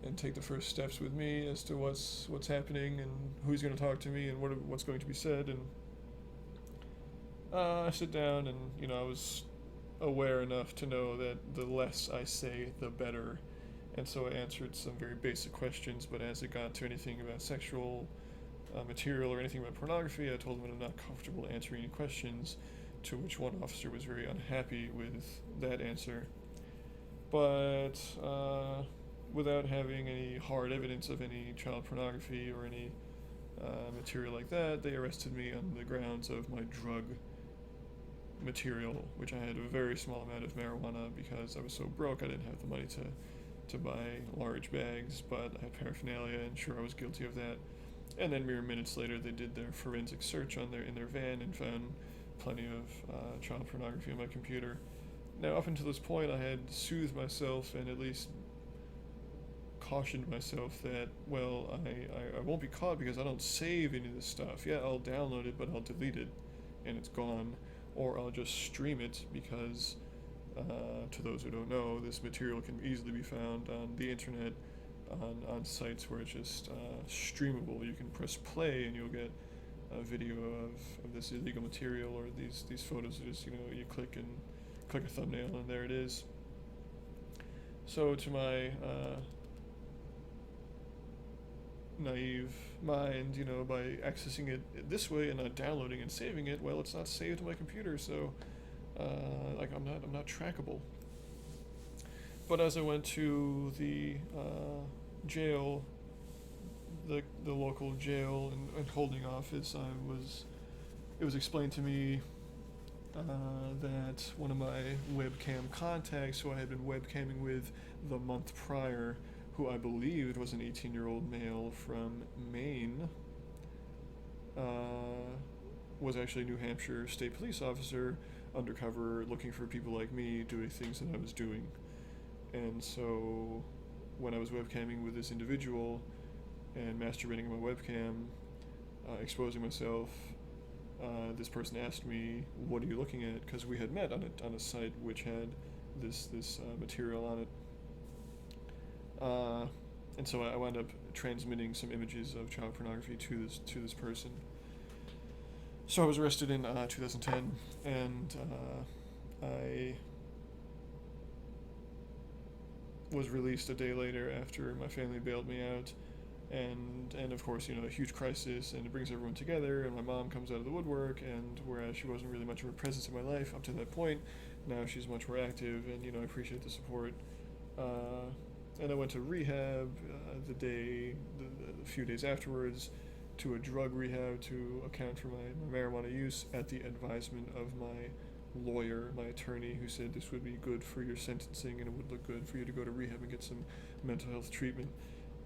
and take the first steps with me as to what's happening and who's going to talk to me and what's going to be said. And I sit down, and I was aware enough to know that the less I say, the better. And so I answered some very basic questions, but as it got to anything about sexual material or anything about pornography, I told them that I'm not comfortable answering any questions, to which one officer was very unhappy with that answer. But without having any hard evidence of any child pornography or any material like that, they arrested me on the grounds of my drug material, which I had a very small amount of marijuana because I was so broke I didn't have the money to buy large bags, but I had paraphernalia, and sure, I was guilty of that. And then mere minutes later, they did their forensic search in their van and found plenty of child pornography on my computer. Now, up until this point, I had soothed myself and at least cautioned myself that, well, I won't be caught because I don't save any of this stuff. Yeah, I'll download it, but I'll delete it, and it's gone. Or I'll just stream it because, to those who don't know, this material can easily be found on the internet, on sites where it's just streamable. You can press play and you'll get a video of this illegal material, or these photos. Just you click a thumbnail and there it is. So to my naive mind, by accessing it this way and not downloading and saving it, well, it's not saved to my computer, so I'm not trackable. But as I went to the jail, the local jail and holding office, it was explained to me that one of my webcam contacts, who I had been webcamming with the month prior, who I believed was an 18-year-old male from Maine, was actually a New Hampshire state police officer, undercover, looking for people like me doing things that I was doing. And so when I was webcamming with this individual and masturbating on my webcam, exposing myself, this person asked me, "What are you looking at?" Because we had met on a site which had this material on it. And so I wound up transmitting some images of child pornography to this person. So I was arrested in 2010, and I was released a day later after my family bailed me out, and of course, a huge crisis, and it brings everyone together, and my mom comes out of the woodwork, and whereas she wasn't really much of a presence in my life up to that point, now she's much more active, and I appreciate the support. And I went to rehab the few days afterwards, to a drug rehab to account for my marijuana use at the advisement of my lawyer, my attorney, who said this would be good for your sentencing and it would look good for you to go to rehab and get some mental health treatment.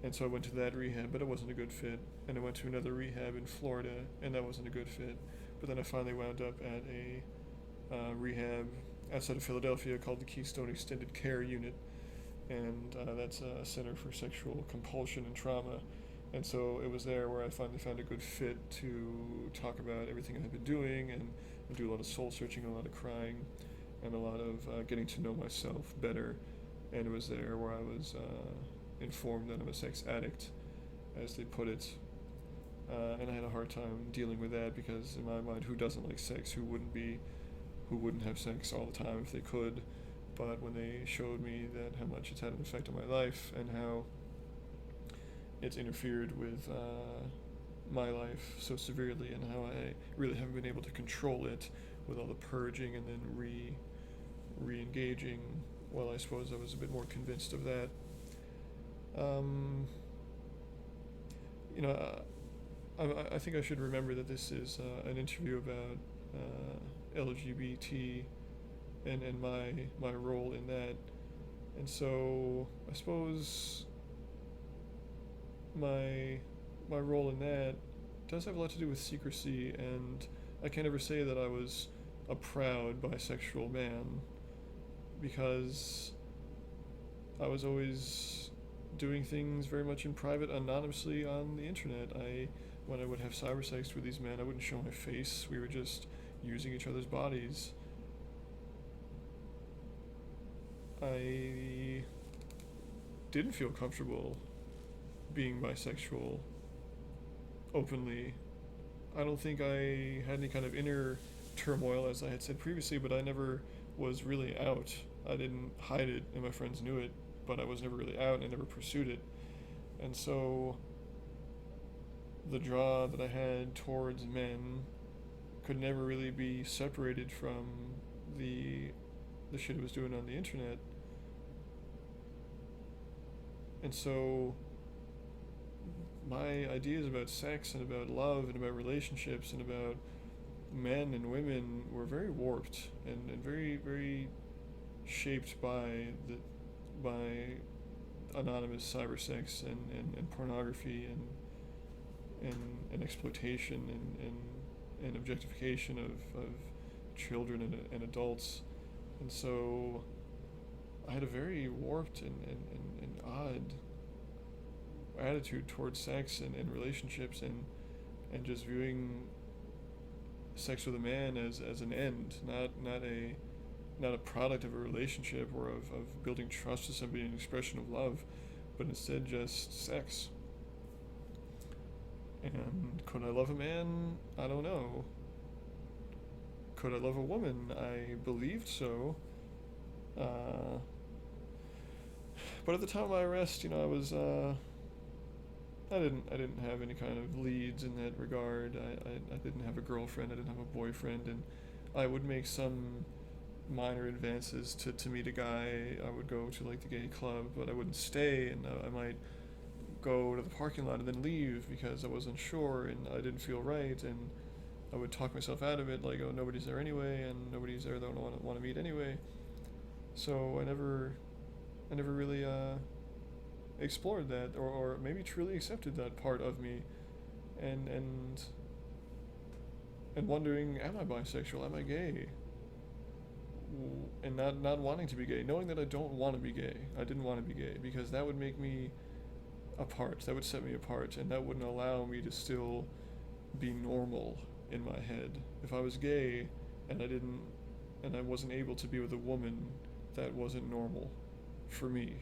And so I went to that rehab, but it wasn't a good fit. And I went to another rehab in Florida, and that wasn't a good fit. But then I finally wound up at a rehab outside of Philadelphia called the Keystone Extended Care Unit. And that's a center for sexual compulsion and trauma. And so it was there where I finally found a good fit to talk about everything I had been doing and do a lot of soul searching, a lot of crying, and a lot of getting to know myself better. And it was there where I was informed that I'm a sex addict, as they put it. And I had a hard time dealing with that because in my mind, who doesn't like sex? Who wouldn't have sex all the time if they could? But when they showed me that how much it's had an effect on my life and how it's interfered with my life so severely, and how I really haven't been able to control it with all the purging and then re-engaging, well, I suppose I was a bit more convinced of that. I think I should remember that this is an interview about LGBT and my role in that. And so I suppose my role in that does have a lot to do with secrecy, and I can't ever say that I was a proud bisexual man, because I was always doing things very much in private, anonymously on the internet. When I would have cyber sex with these men, I wouldn't show my face. We were just using each other's bodies. I didn't feel comfortable being bisexual openly. I don't think I had any kind of inner turmoil, as I had said previously, but I never was really out. I didn't hide it, and my friends knew it, but I was never really out, and I never pursued it. And so the draw that I had towards men could never really be separated from the shit I was doing on the internet. And so my ideas about sex and about love and about relationships and about men and women were very warped and very, very shaped by anonymous cyber sex and pornography and exploitation and objectification of children and adults. And so I had a very warped and odd attitude towards sex and relationships and just viewing sex with a man as an end, not a product of a relationship or of building trust with somebody, an expression of love, but instead just sex. And could I love a man? I don't know. Could I love a woman? I believed so. But at the time of my arrest, I was I didn't have any kind of leads in that regard. I didn't have a girlfriend, I didn't have a boyfriend, and I would make some minor advances to meet a guy. I would go to like the gay club, but I wouldn't stay, and I might go to the parking lot and then leave because I wasn't sure and I didn't feel right, and I would talk myself out of it, like, oh, nobody's there anyway, and nobody's there that I want to meet anyway. So I never really explored that, or maybe truly accepted that part of me, and wondering, am I bisexual? Am I gay? And not wanting to be gay, knowing that I don't want to be gay. I didn't want to be gay because that would make me apart. That would set me apart, and that wouldn't allow me to still be normal in my head. If I was gay and I wasn't able to be with a woman, that wasn't normal for me.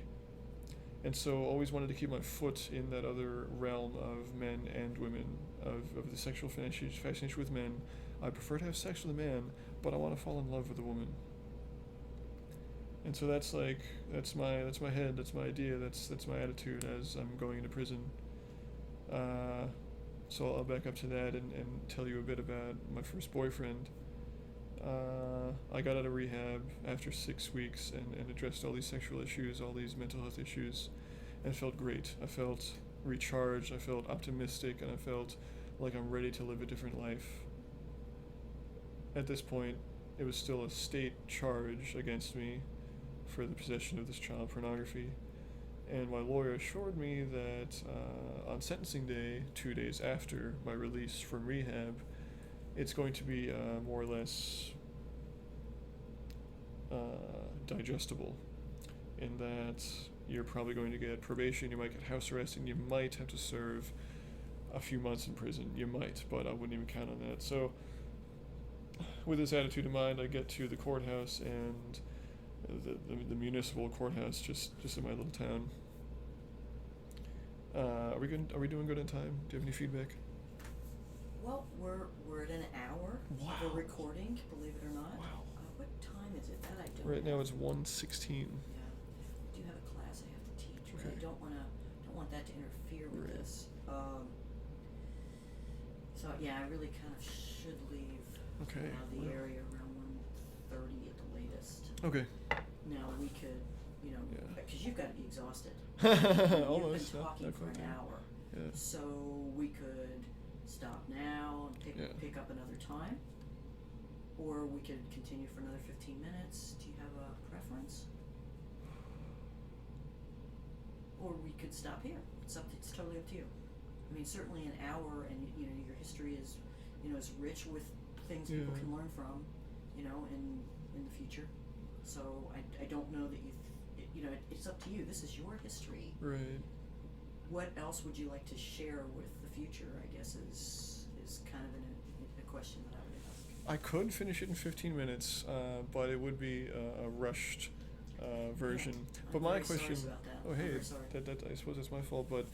And so always wanted to keep my foot in that other realm of men and women, of the sexual fascination with men. I prefer to have sex with a man, but I want to fall in love with a woman. And so that's my head, that's my idea, that's my attitude as I'm going into prison. So I'll back up to that and tell you a bit about my first boyfriend. I got out of rehab after 6 weeks and addressed all these sexual issues, all these mental health issues, and felt great. I felt recharged, I felt optimistic, and I felt like I'm ready to live a different life. At this point, it was still a state charge against me for the possession of this child pornography, and my lawyer assured me that on sentencing day, 2 days after my release from rehab, it's going to be more or less digestible, in that you're probably going to get probation, you might get house arrest, and you might have to serve a few months in prison. You might, but I wouldn't even count on that. So with this attitude in mind, I get to the courthouse, and the municipal courthouse just in my little town. Are we doing good on time? Do you have any feedback? Well, we're at an hour of a recording, believe it or not. Wow. What time is it? That I don't Right know. now it's 1:16. Yeah. I do have a class I have to teach, but Okay. I don't want that to interfere with Right. this. So yeah, I really kind of should leave Okay. the Well. area around 1:30 at the latest. Okay. Now we could, Yeah. because you've got to be exhausted. Almost. You've been talking not for quite an yet. hour. Yeah. So we could stop now and pick up another time. or we could continue for another 15 minutes. Do you have a preference? Or we could stop here. It's totally up to you. I mean, certainly an hour, and you know, your history is, you know, is rich with things people can learn from, you know, in the future. So I don't know that you know, it's up to you. This is your history. Right. What else would you like to share with the future, I guess, is kind of a question that I would ask. I could finish it in 15 minutes, but it would be a rushed version. Yeah, but I'm my very question, sorry about that. oh I'm hey, very sorry. that I suppose that's my fault, but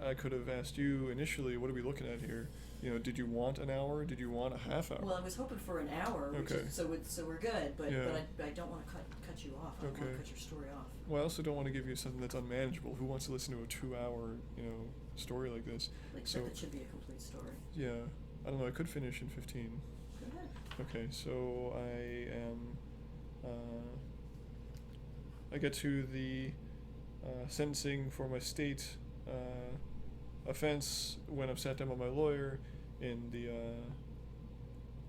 I could have asked you initially, what are we looking at here? You know, did you want an hour? Did you want a half hour? Well, I was hoping for an hour, which Okay. is, so we're good, but Yeah. I don't want to cut you off. I don't want Okay. to cut your story off. Well, I also don't want to give you something that's unmanageable. Who wants to listen to a 2-hour, you know, story like this? Like So- that should be a complete story. Yeah, I don't know. I could finish in 15. Go ahead. Okay, so I get to the sentencing for my state offense when I'm sat down by my lawyer in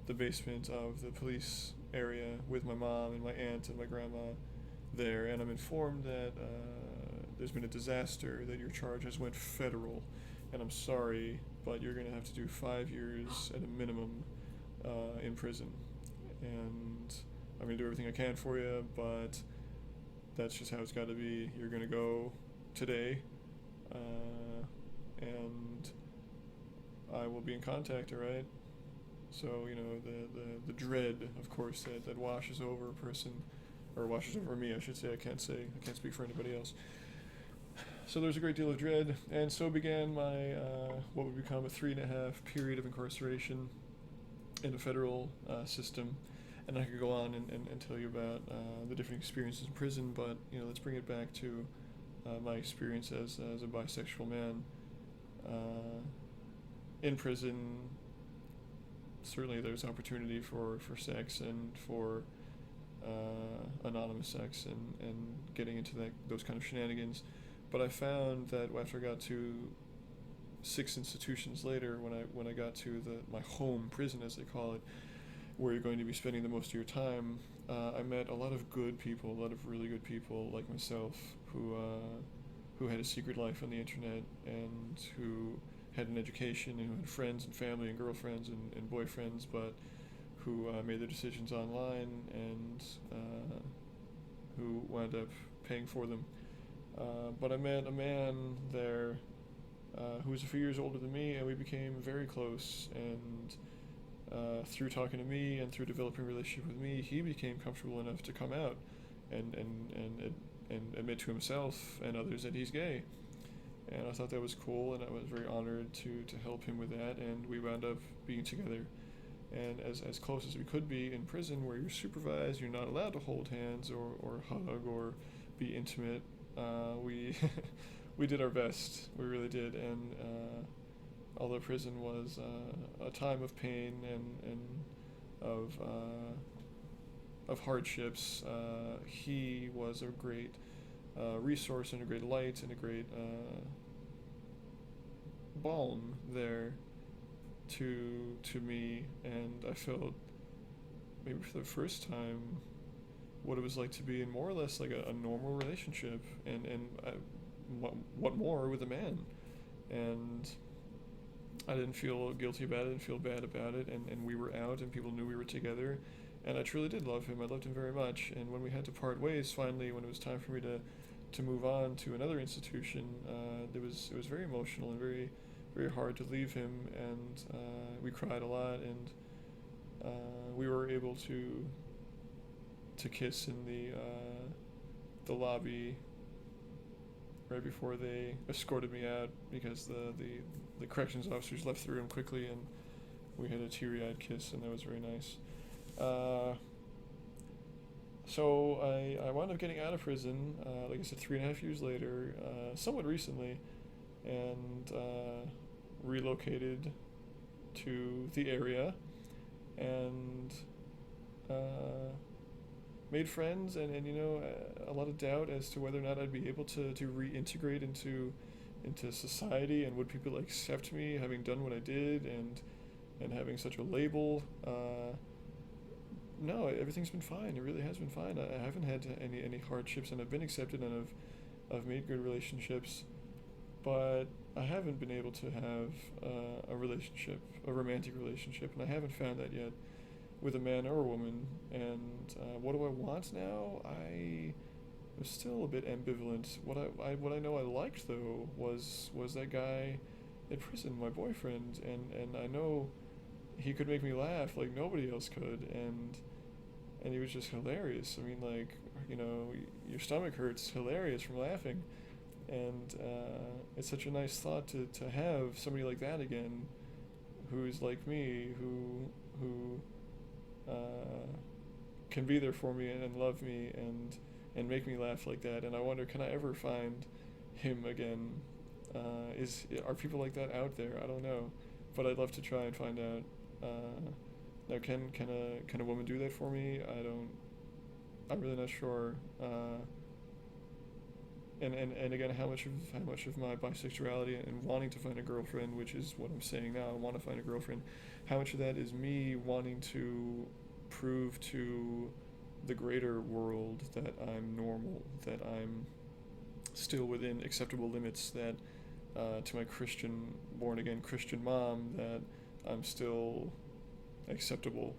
the basement of the police area with my mom and my aunt and my grandma there, and I'm informed that there's been a disaster, that your charge has went federal, and I'm sorry, but you're gonna have to do 5 years at a minimum in prison, and I'm gonna do everything I can for you, but that's just how it's got to be. You're gonna go today, and I will be in contact. All right. So you know the dread, of course, that washes over a person, or washes over me, I should say. I can't speak for anybody else. So there's a great deal of dread, and so began my what would become a 3.5 period of incarceration in the federal system. And I could go on and tell you about the different experiences in prison, but you know, let's bring it back to my experience as a bisexual man in prison. Certainly, there's opportunity for sex and for anonymous sex and getting into those kind of shenanigans. But I found that after I got to 6 institutions later, when I got to my home prison, as they call it, where you're going to be spending the most of your time, I met a lot of good people, a lot of really good people like myself, who had a secret life on the internet and who had an education and who had friends and family and girlfriends and boyfriends, but who made their decisions online and who wound up paying for them. But I met a man there who was a few years older than me, and we became very close, and through talking to me and through developing a relationship with me, he became comfortable enough to come out and admit to himself and others that he's gay. And I thought that was cool, and I was very honored to help him with that, and we wound up being together. And as close as we could be in prison, where you're supervised, you're not allowed to hold hands or hug or be intimate, we we did our best. We really did. And although prison was a time of pain and of hardships, he was a great resource and a great light and a great balm there to me, and I felt maybe for the first time what it was like to be in more or less like a normal relationship, and what more with a man. And I didn't feel guilty about it, I didn't feel bad about it, and we were out and people knew we were together, and I truly did love him. I loved him very much. And when we had to part ways finally, when it was time for me to move on to another institution, it was very emotional and very, very hard to leave him, and we cried a lot, and we were able to kiss in the lobby right before they escorted me out, because the corrections officers left the room quickly, and we had a teary-eyed kiss, and that was very nice. So I wound up getting out of prison, like I said, 3.5 years later, somewhat recently, and relocated to the area, and made friends, and you know, a lot of doubt as to whether or not I'd be able to reintegrate into society, and would people accept me having done what I did and having such a label. no, everything's been fine. It really has been fine. I haven't had any hardships, and I've been accepted, and I've made good relationships, but I haven't been able to have a relationship, a romantic relationship, and I haven't found that yet with a man or a woman. And what do I want now? I am still a bit ambivalent. What I know I liked though was that guy in prison, my boyfriend, and I know he could make me laugh like nobody else could, and he was just hilarious. I mean, like, your stomach hurts hilarious from laughing, and it's such a nice thought to have somebody like that again, who's like me, who can be there for me and love me and make me laugh like that. And I wonder, can I ever find him again? Are people like that out there? I don't know, but I'd love to try and find out. Now, can a woman do that for me? I'm really not sure. And again, how much of my bisexuality and wanting to find a girlfriend, which is what I'm saying now, I want to find a girlfriend. How much of that is me wanting to prove to the greater world that I'm normal, that I'm still within acceptable limits, that to my born again Christian mom, that I'm still acceptable,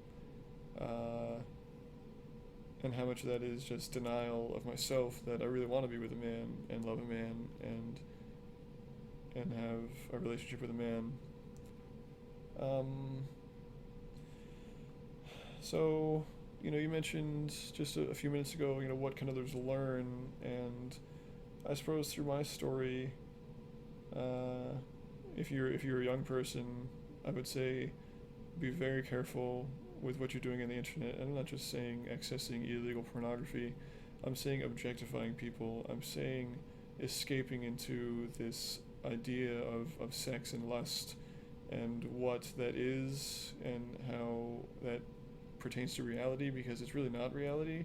and how much of that is just denial of myself, that I really want to be with a man and love a man and have a relationship with a man. So, you mentioned just a few minutes ago, what can others learn, and I suppose through my story, if you're a young person, I would say be very careful with what you're doing on the internet. And I'm not just saying accessing illegal pornography. I'm saying objectifying people. I'm saying escaping into this idea of sex and lust and what that is and how that pertains to reality, because it's really not reality,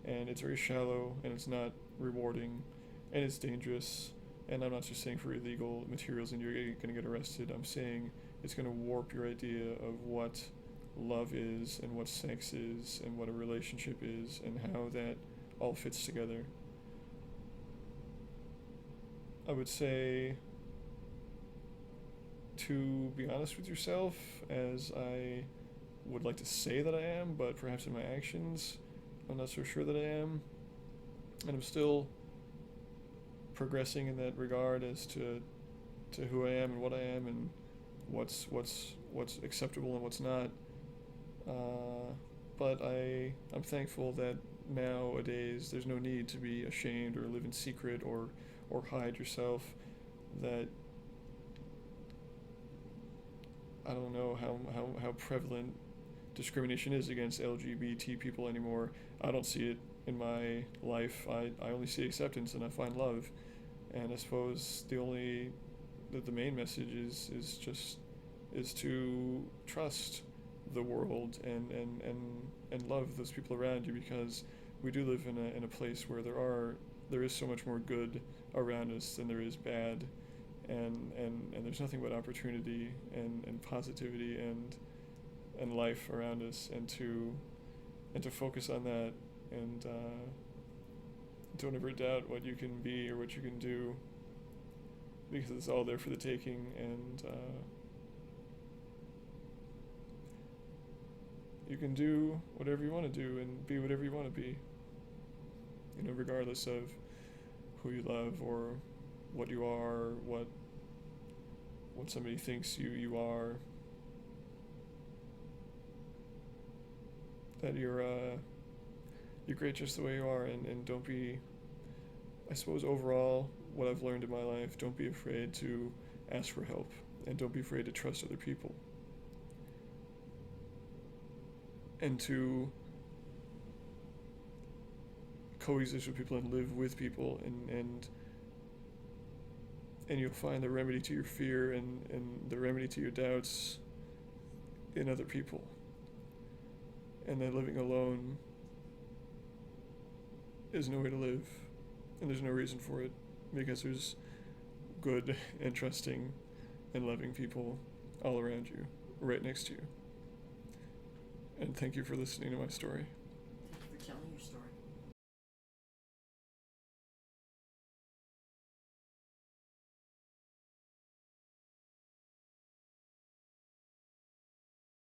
and it's very shallow, and it's not rewarding, and it's dangerous. And I'm not just saying for illegal materials and you're going to get arrested. I'm saying it's going to warp your idea of what love is and what sex is and what a relationship is and how that all fits together. I would say to be honest with yourself, as I would like to say that I am, but perhaps in my actions, I'm not so sure that I am. And I'm still progressing in that regard as to who I am and what I am and what's acceptable and what's not. But I'm thankful that nowadays there's no need to be ashamed or live in secret or hide yourself. That I don't know how prevalent discrimination is against LGBT people anymore. I don't see it in my life. I only see acceptance, and I find love. And I suppose the main message is to trust the world and love those people around you, because we do live in a place where there is so much more good around us than there is bad, and there's nothing but opportunity and positivity and life around us, and to focus on that, and don't ever doubt what you can be or what you can do, because it's all there for the taking. And you can do whatever you want to do and be whatever you want to be, regardless of who you love or what you are, what somebody thinks you are. That you're great just the way you are, and don't be, I suppose overall, what I've learned in my life, don't be afraid to ask for help, and don't be afraid to trust other people, and to coexist with people and live with people, and you'll find the remedy to your fear and the remedy to your doubts in other people. And that living alone is no way to live, and there's no reason for it, because there's good and trusting and loving people all around you, right next to you. and thank you for listening to my story. Thank you for telling your story.